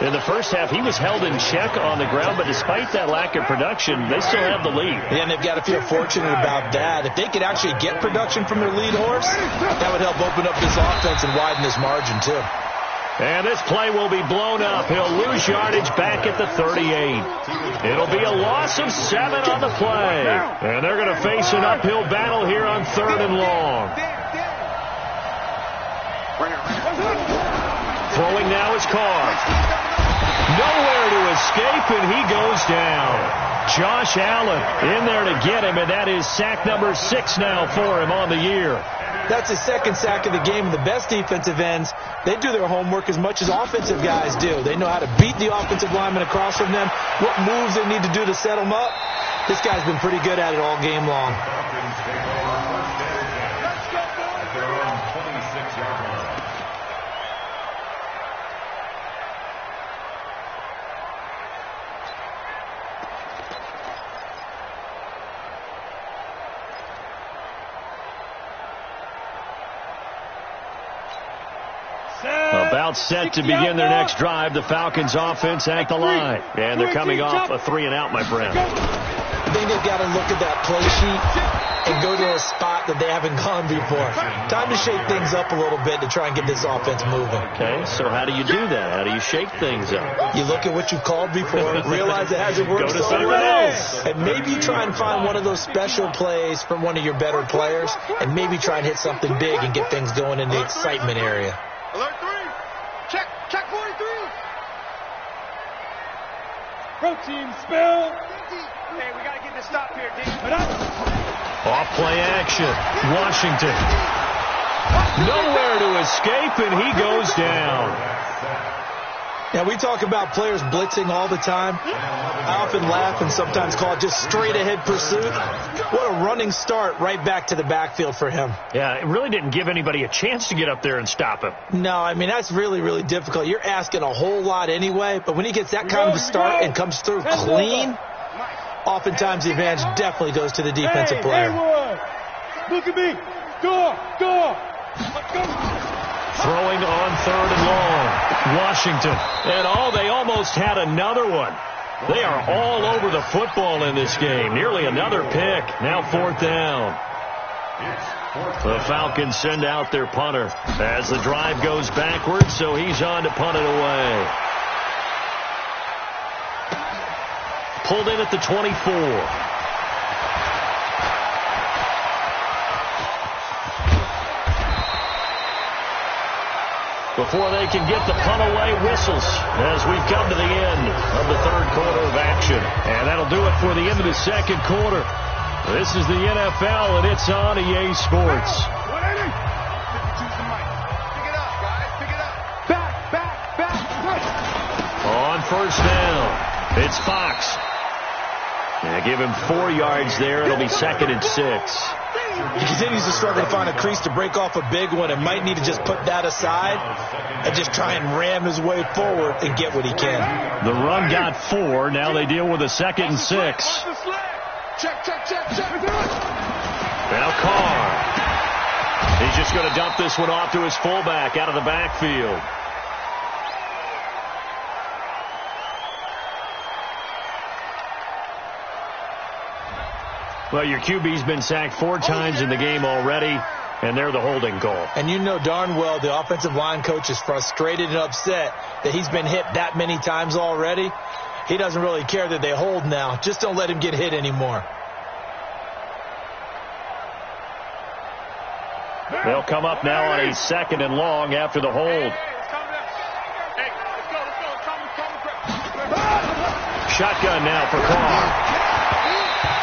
8. In the first half, he was held in check on the ground, but despite that lack of production, they still have the lead. Yeah, and they've got to feel fortunate about that. If they could actually get production from their lead horse, that would help open up this offense and widen this margin, too. And this play will be blown up. He'll lose yardage back at the 38. It'll be a loss of 7 on the play. And they're going to face an uphill battle here on 3rd and long. Throwing now is Carr. Nowhere to escape, and he goes down. Josh Allen in there to get him, and that is sack number 6 now for him on the year. That's his 2nd sack of the game. The best defensive ends, they do their homework as much as offensive guys do. They know how to beat the offensive lineman across from them, what moves they need to do to set them up. This guy's been pretty good at it all game long. about set to begin their next drive. The Falcons offense at the line. And they're coming off a 3-and-out, my friend. I think they've got to look at that play sheet and go to a spot that they haven't gone before. Time to shake things up a little bit to try and get this offense moving. Okay, so how do you do that? How do you shake things up? You look at what you've called before, realize it hasn't worked somewhere else, and maybe you try and find one of those special plays from one of your better players, and maybe try and hit something big and get things going in the excitement area. Alert 3. Check 43. Protein spill. Hey, we got to get this stop here, D. Off play action. Washington. Nowhere to escape, and he goes down. Now, we talk about players blitzing all the time. I often laugh and sometimes call it just straight-ahead pursuit. What a running start right back to the backfield for him. Yeah, it really didn't give anybody a chance to get up there and stop him. No, I mean, that's really, really difficult. You're asking a whole lot anyway, but when he gets that kind of a start and comes through clean, oftentimes the advantage definitely goes to the defensive player. Look at me. Go. Let's go. Throwing on 3rd and long. Washington. And they almost had another one. They are all over the football in this game. Nearly another pick. Now 4th down. The Falcons send out their punter as the drive goes backwards, so he's on to punt it away. Pulled in at the 24. Before they can get the punt away, whistles as we've come to the end of the 3rd quarter of action. And that'll do it for the end of the 2nd quarter. This is the NFL, and it's on EA Sports. Pick it up, guys. Pick it up. Back. On 1st down, it's Fox. Yeah, give him 4 yards there. It'll be 2nd and 6. He continues to struggle to find a crease to break off a big one and might need to just put that aside and just try and ram his way forward and get what he can. The run got 4. Now they deal with a 2nd and 6. Check. Now Carr. He's just going to dump this one off to his fullback out of the backfield. Well, your QB's been sacked 4 times in the game already, and they're the holding call. And you know darn well the offensive line coach is frustrated and upset that he's been hit that many times already. He doesn't really care that they hold now. Just don't let him get hit anymore. They'll come up now on a 2nd and long after the hold. Shotgun now for Carr.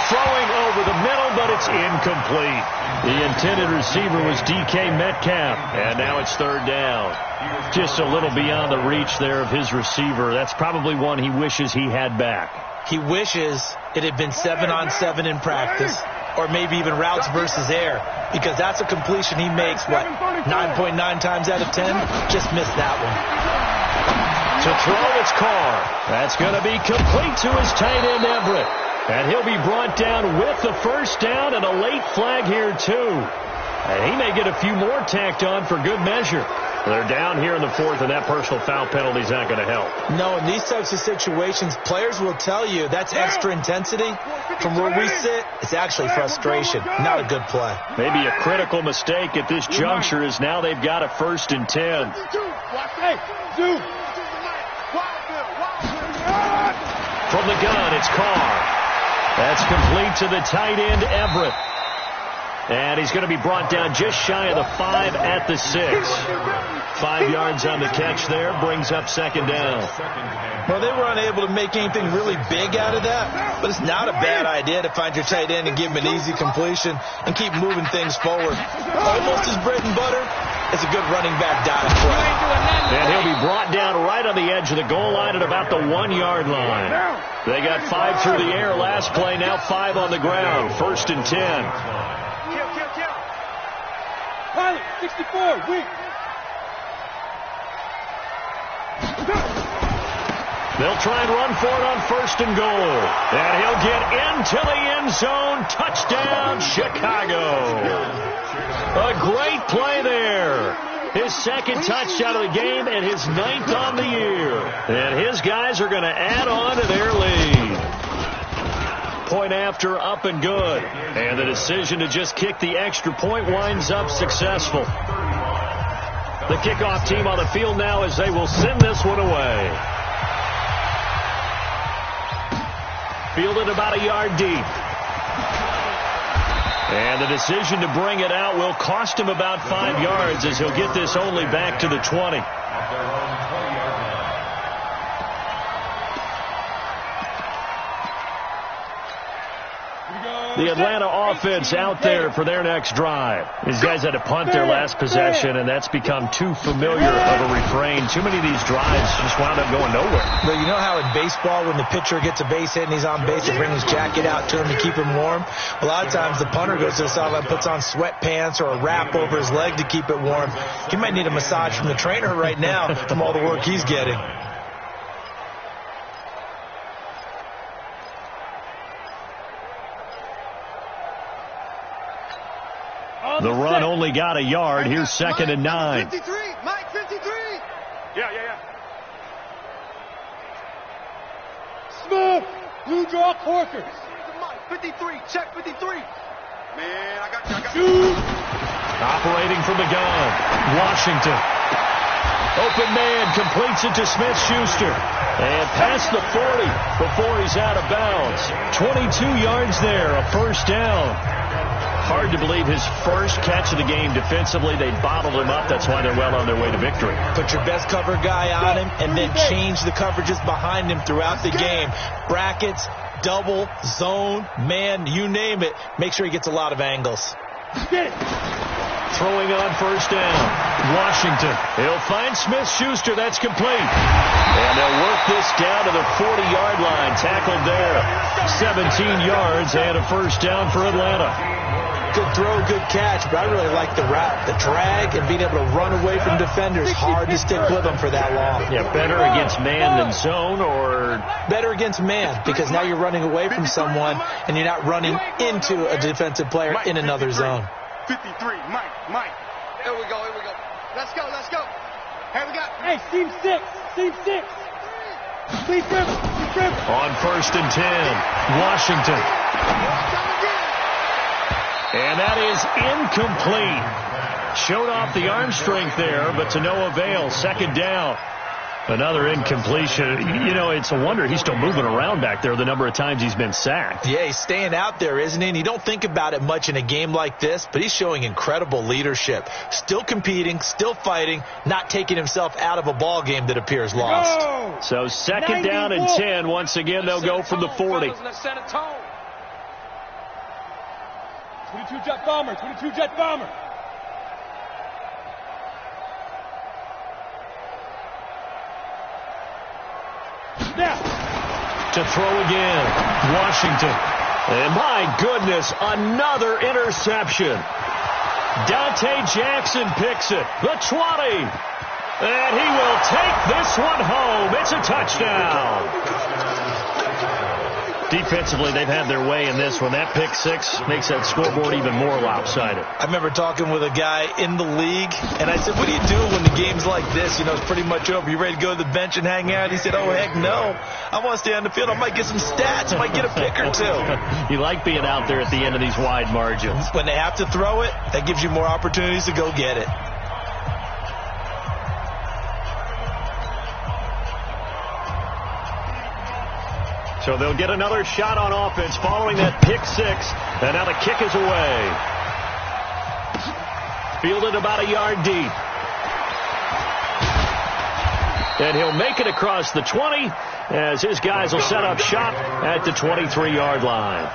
Throwing over the middle, but it's incomplete. The intended receiver was DK Metcalf, and now it's 3rd down. Just a little beyond the reach there of his receiver. That's probably one he wishes he had back. He wishes it had been 7-on-7 in practice, or maybe even routes versus air, because that's a completion he makes, 9.9 times out of 10? Just missed that one. To throw, it's Carr. That's going to be complete to his tight end, Everett. And he'll be brought down with the 1st down and a late flag here, too. And he may get a few more tacked on for good measure. They're down here in the 4th, and that personal foul penalty is not going to help. No, in these types of situations, players will tell you that's extra intensity. From where we sit, it's actually frustration, not a good play. Maybe a critical mistake at this juncture is now they've got a 1st and 10. From the gun, it's Carr. That's complete to the tight end, Everett. And he's going to be brought down just shy of the 5 at the 6. 5 yards on the catch there, brings up 2nd down. Well, they were unable to make anything really big out of that, but it's not a bad idea to find your tight end and give him an easy completion and keep moving things forward. Almost his bread and butter. It's a good running back dive play. And he'll be brought down right on the edge of the goal line at about the 1-yard line. They got 5 through the air last play, now 5 on the ground. 1st and 10. Pilot, 64, weak. They'll try and run for it on 1st and goal. And he'll get into the end zone. Touchdown, Chicago. A great play there. His second touchdown of the game and his 9th on the year. And his guys are going to add on to their lead. Point after, up and good. And the decision to just kick the extra point winds up successful. The kickoff team on the field now as they will send this one away. Fielded about a yard deep. And the decision to bring it out will cost him about 5 yards as he'll get this only back to the 20. The Atlanta offense out there for their next drive. These guys had to punt their last possession, and that's become too familiar of a refrain. Too many of these drives just wound up going nowhere. But you know how in baseball, when the pitcher gets a base hit and he's on base, they bring his jacket out to him to keep him warm? A lot of times the punter goes to the sideline, puts on sweatpants or a wrap over his leg to keep it warm. He might need a massage from the trainer right now from all the work he's getting. The run only got a yard. Here's 2nd and 9. 53, Mike, 53. Yeah. Smith, blue draw Corkers. Mike, 53, check 53. Man, I got you. Shoot. Operating from the gun, Washington. Open man, completes it to Smith-Schuster. And past the 40 before he's out of bounds. 22 yards there, a first down. Hard to believe his first catch of the game defensively. They bottled him up. That's why they're well on their way to victory. Put your best cover guy on him and then change the coverages behind him throughout the game. Brackets, double, zone, man, you name it. Make sure he gets a lot of angles. Throwing on first down. Washington. He'll find Smith-Schuster. That's complete. And they'll work this down to the 40-yard line. Tackled there. 17 yards and a first down for Atlanta. Good throw, good catch, but I really like the route, the drag, and being able to run away from defenders. Hard to stick with them for that long. Yeah, better against man than zone, or better against man, because now you're running away from someone and you're not running into a defensive player in another zone. 53, Mike. Here we go. Let's go. Here we go. Hey, seam 6. Please, Trevor. On 1st and 10, Washington. And that is incomplete. Showed off the arm strength there, but to no avail. 2nd down. Another incompletion. You know, it's a wonder he's still moving around back there the number of times he's been sacked. Yeah, he's staying out there, isn't he? And you don't think about it much in a game like this, but he's showing incredible leadership. Still competing, still fighting, not taking himself out of a ball game that appears lost. So 2nd down and 10. Once again, they'll go from the 40. 22 jet bomber. Now. To throw again, Washington. And my goodness, another interception. Dante Jackson picks it. The 20. And he will take this one home. It's a touchdown. Defensively, they've had their way in this one. That pick 6 makes that scoreboard even more lopsided. I remember talking with a guy in the league, and I said, what do you do when the game's like this? You know, it's pretty much over. You ready to go to the bench and hang out? He said, oh, heck no. I want to stay on the field. I might get some stats. I might get a pick or two. You like being out there at the end of these wide margins. When they have to throw it, that gives you more opportunities to go get it. So they'll get another shot on offense following that pick 6. And now the kick is away. Fielded about a yard deep. And he'll make it across the 20 as his guys will set up shop at the 23-yard line.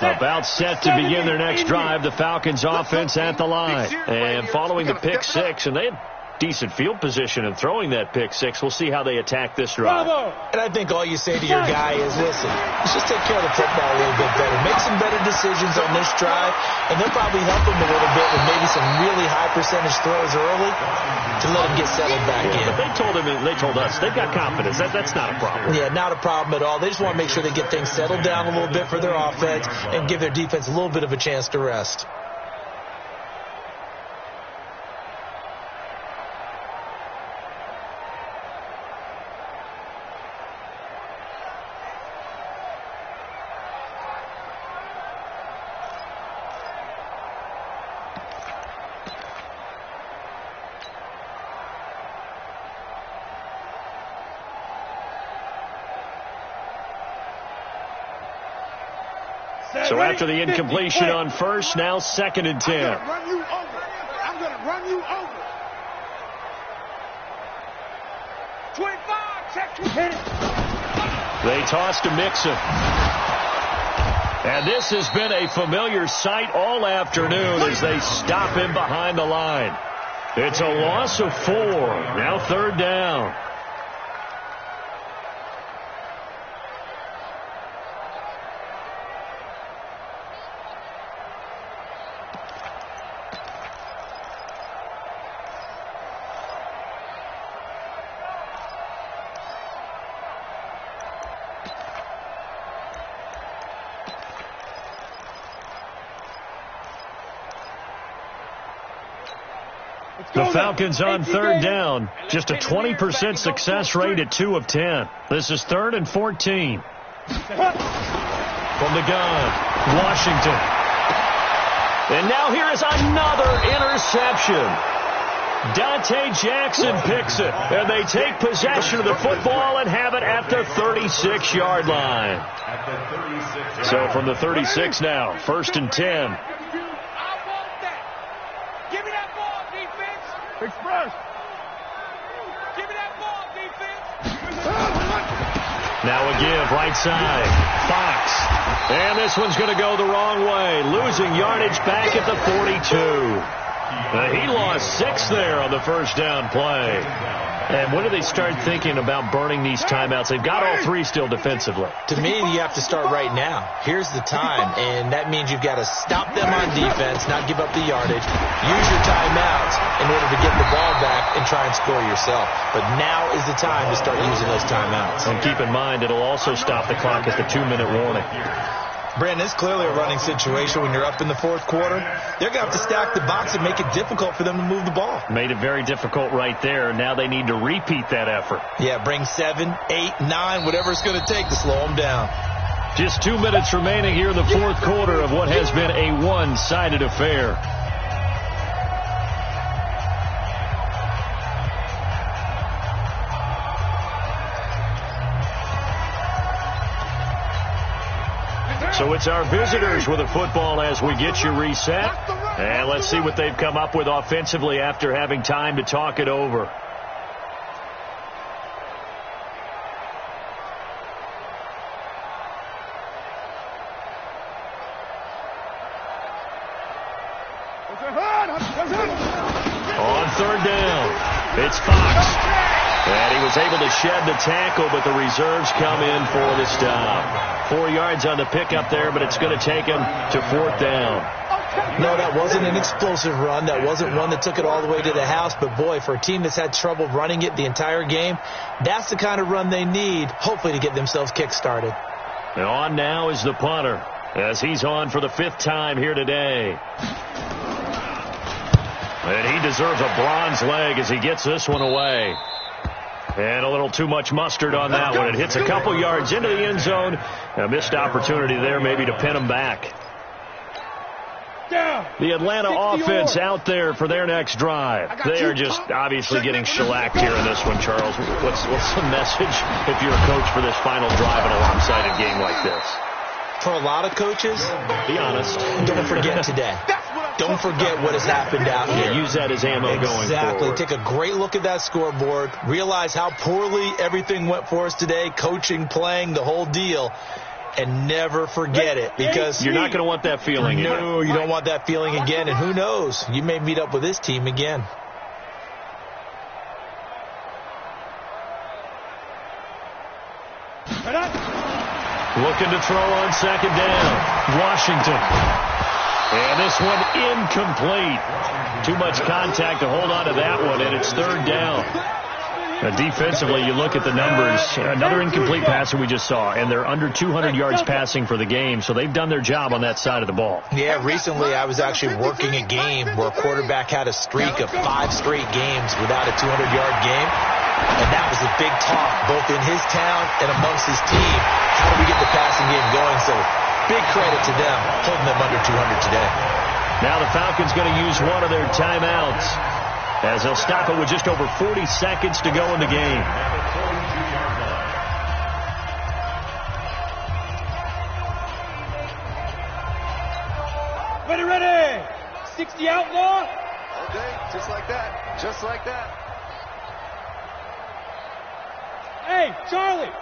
About set to begin their next drive. The Falcons offense at the line. And following the pick 6, and they had decent field position and throwing that pick six. We'll see how they attack this drive. Bravo. And I think all you say to your guy is, listen, let's just take care of the football a little bit better. Make some better decisions on this drive, and they'll probably help him a little bit with maybe some really high percentage throws early to let him get settled back in. But they told us they've got confidence. That's not a problem. Yeah, not a problem at all. They just want to make sure they get things settled down a little bit for their offense and give their defense a little bit of a chance to rest. So after the incompletion on first, now 2nd and 10. I'm going to run you over. 25, check. Hit it. They toss to Mixon. And this has been a familiar sight all afternoon as they stop him behind the line. It's a loss of 4. Now 3rd down. The Falcons on 3rd down. Just a 20% success rate at 2 of 10. This is 3rd and 14. From the gun, Washington. And now here is another interception. Dante Jackson picks it, and they take possession of the football and have it at the 36-yard line. So from the 36 now, 1st and 10. Express. Give me that ball, defense. Now a give, right side. Fox. And this one's going to go the wrong way. Losing yardage back at the 42. He lost 6 there on the 1st down play. And when do they start thinking about burning these timeouts? They've got all 3 still defensively. To me, you have to start right now. Here's the time, and that means you've got to stop them on defense, not give up the yardage. Use your timeouts in order to get the ball back and try and score yourself. But now is the time to start using those timeouts. And keep in mind, it'll also stop the clock at the 2-minute warning. Brandon, it's clearly a running situation when you're up in the 4th quarter. They're going to have to stack the box and make it difficult for them to move the ball. Made it very difficult right there. Now they need to repeat that effort. Yeah, bring 7, 8, 9, whatever it's going to take to slow them down. Just 2 minutes remaining here in the 4th quarter of what has been a one-sided affair. So it's our visitors with the football as we get you reset. And let's see what they've come up with offensively after having time to talk it over. On 3rd down, it's Fox. And he was able to shed the tackle, but the reserves come in for the stop. 4 yards on the pickup there, but it's going to take him to 4th down. No, that wasn't an explosive run. That wasn't one that took it all the way to the house. But, boy, for a team that's had trouble running it the entire game, that's the kind of run they need, hopefully, to get themselves kick-started. And on now is the punter, as he's on for the 5th time here today. And he deserves a bronze leg as he gets this one away. And a little too much mustard on that one. It hits a couple yards into the end zone. A missed opportunity there maybe to pin him back. The Atlanta offense out there for their next drive. They are just obviously getting shellacked here in this one, Charles. What's the message if you're a coach for this final drive in a lopsided game like this? For a lot of coaches, be honest. Don't forget today. Don't forget what has happened out here. Use that as ammo going forward. Exactly. Take a great look at that scoreboard. Realize how poorly everything went for us today. Coaching, playing, the whole deal. And never forget it, because you're not going to want that feeling again. No, you don't want that feeling again. And who knows? You may meet up with this team again. Looking to throw on second down. Washington. And this one incomplete. Too much contact to hold on to that one, and it's third down. Defensively, you look at the numbers. Another incomplete passer we just saw, and they're under 200 yards passing for the game, so they've done their job on that side of the ball. Yeah, recently I was actually working a game where a quarterback had a streak of 5 straight games without a 200-yard game, and that was a big talk both in his town and amongst his team. How do we get the passing game going? So big credit to them holding them under 200 today. Now the Falcons going to use one of their timeouts, as they'll stop it with just over 40 seconds to go in the game. Ready! 60 outlaw. Okay, just like that. Just like that. Hey, Charlie.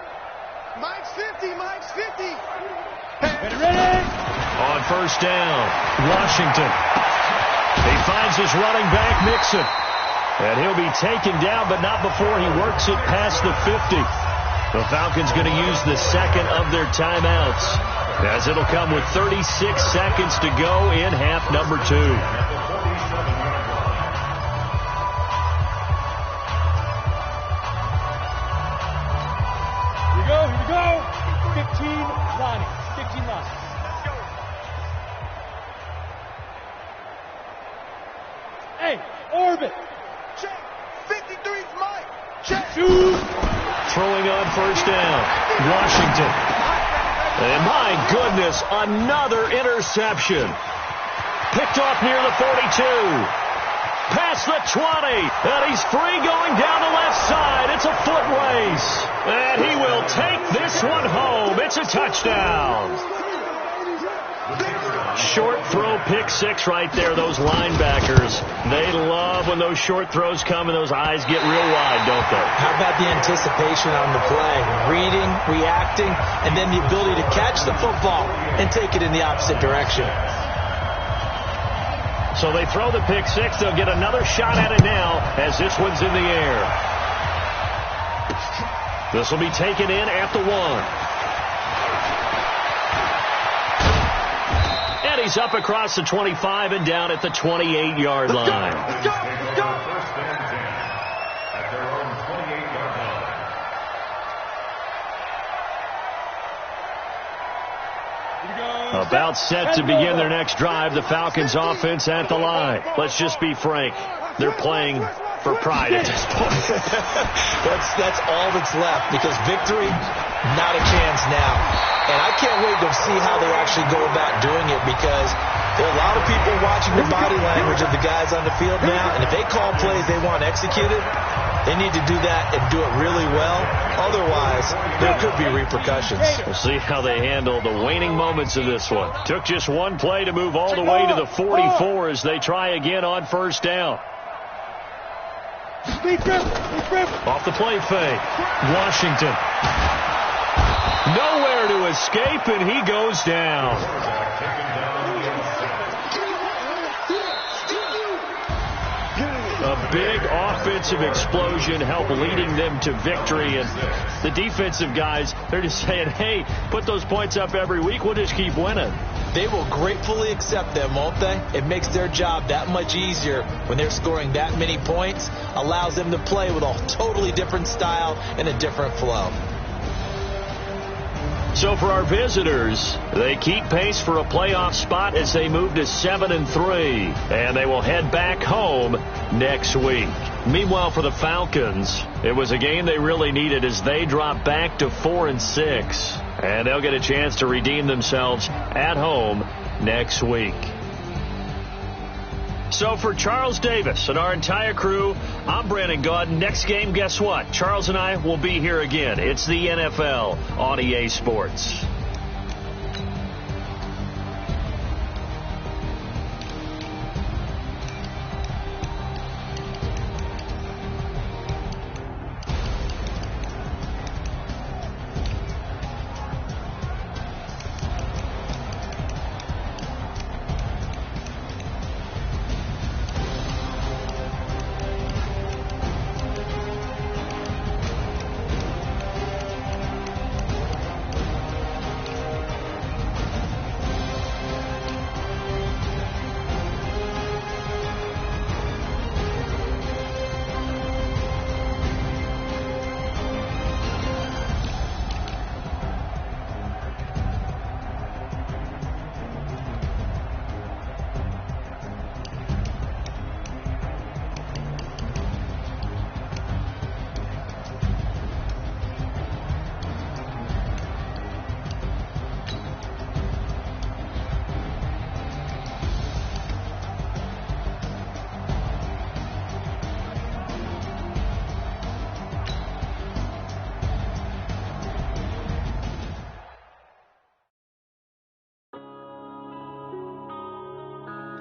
Mike's 50. Mike's 50. Ready? On first down, Washington. He finds his running back, Mixon. And he'll be taken down, but not before he works it past the 50. The Falcons going to use the second of their timeouts, as it'll come with 36 seconds to go in half number 2. Here we go. 15 lining. 15 lining. Hey, orbit. Check. 53's Mike. Check. Shoot. Throwing on first down, Washington. And my goodness, another interception. Picked off near the 42. Past the 20. And he's free going down the left side. It's a foot race. And he will take this one home. It's a touchdown. Short throw, pick 6 right there. Those linebackers, they love when those short throws come and those eyes get real wide, don't they? How about the anticipation on the play? Reading, reacting, and then the ability to catch the football and take it in the opposite direction. So they throw the pick 6. They'll get another shot at it now as this one's in the air. This will be taken in at the 1. And he's up across the 25 and down at the 28-yard line. Let's go. First and 10 at their own 28-yard line. About set to begin their next drive. The Falcons offense at the line. Let's just be frank. They're playing for pride at this point. That's all that's left, because victory, not a chance now. And I can't wait to see how they actually go about doing it, because there are a lot of people watching the body language of the guys on the field now, and if they call plays they want executed, they need to do that and do it really well. Otherwise, there could be repercussions. We'll see how they handle the waning moments of this one. Took just one play to move all the way to the 44 as they try again on first down. Off the play fake. Washington. Nowhere to escape, and he goes down. A big offensive explosion helped leading them to victory, and the defensive guys, they're just saying, hey, put those points up every week, we'll just keep winning. They will gratefully accept them, won't they? It makes their job that much easier when they're scoring that many points, allows them to play with a totally different style and a different flow. So for our visitors, they keep pace for a playoff spot as they move to 7-3, and they will head back home next week. Meanwhile, for the Falcons, it was a game they really needed as they drop back to 4-6, and they'll get a chance to redeem themselves at home next week. So for Charles Davis and our entire crew, I'm Brandon Gaudin. Next game, guess what? Charles and I will be here again. It's the NFL on EA Sports.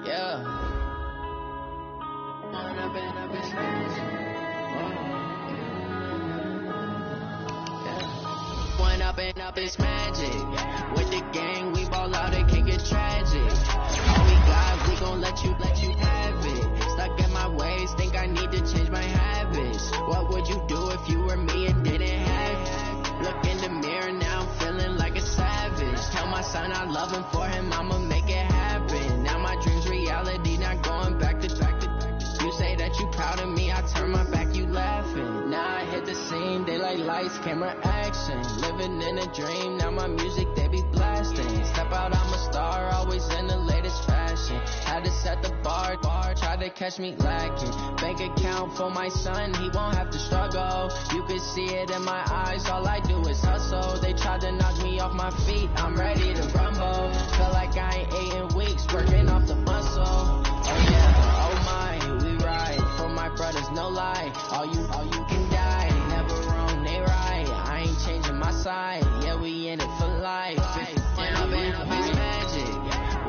Yeah. One up and up is magic. With the gang, we ball out, it can get tragic. All we got, we gon' let you have it. Stuck in my ways, think I need to change my habits. What would you do if you were me and didn't have it? Look in the mirror now, I'm feeling like a savage. Tell my son I love him, for him I'ma make it happen. Now my dream's reality, not going back to. You say that you proud of me, I turn my back, you laughing. Now I hit the scene, they like lights, camera, action. Living in a dream, now my music, they be blasting. Step out, I'm a star, always in the latest fashion. Had to set the bar, try to catch me lacking. Bank account for my son, he won't have to struggle. You can see it in my eyes, all I do is hustle. They tried to knock me off my feet, I'm ready to rumble. Feel like I ain't ate in weeks, working off the muscle. Oh yeah, oh my, we ride for my brothers, no lie. All you can die, never wrong, they right. I ain't changing my side, yeah, we in it for life. And up is magic.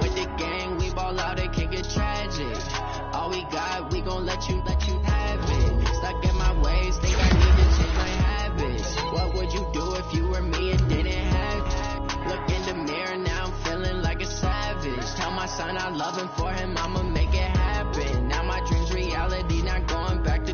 With the gang, we ball out, it can get tragic. All we got, we gon' let you have it. Stuck in my ways, think I need to change my habits. What would you do if you were me and didn't have it? Look in the mirror, now I'm feeling like a savage. Tell my son I love him, for him I'ma make it happen. Now my dream's reality, not going back to.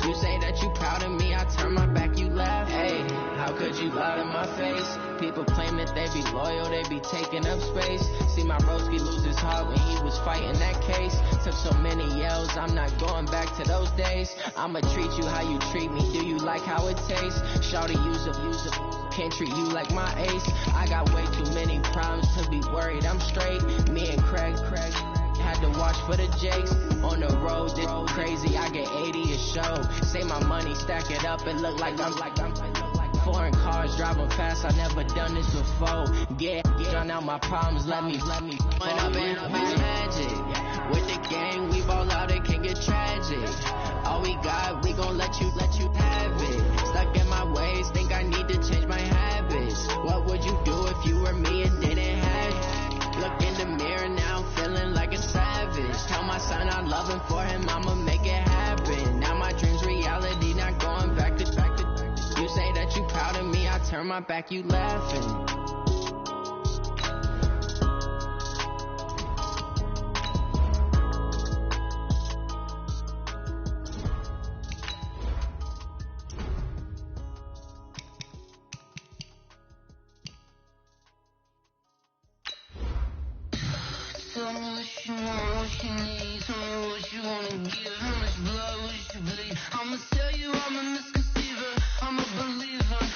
You say that you proud of me, I turn my back, you laugh. Hey, how could you lie to my face? People claim that they be loyal, they be taking up space. See my broski lose his heart when he was fighting that case. Took so many yells, I'm not going back to those days. I'ma treat you how you treat me, do you like how it tastes? Shawty, use up, can't treat you like my ace. I got way too many problems to be worried, I'm straight. Me and Craig had to watch for the Jakes. On the road, it's crazy, I get 80 a show. Say my money, stack it up, it look like I'm foreign cars, driving fast, I never done this before. Yeah, drown out my problems, let me One up and up is magic. With the gang, we ball out, it can get tragic. All we got, we gon' let you have it. Stuck in my ways, think I need to change my habits. What would you do if you were me and didn't have it? Look in the mirror, now I'm feeling like a savage. Tell my son I love him, for him I'ma make it happen. Now my dream's reality, not going back to. You say that you proud of me, I turn my back, you laughing. Tell me what you want, what you need. Tell me what you wanna give. How much blood would you bleed? I'ma tell you I'm a misconceiver, I'm a believer.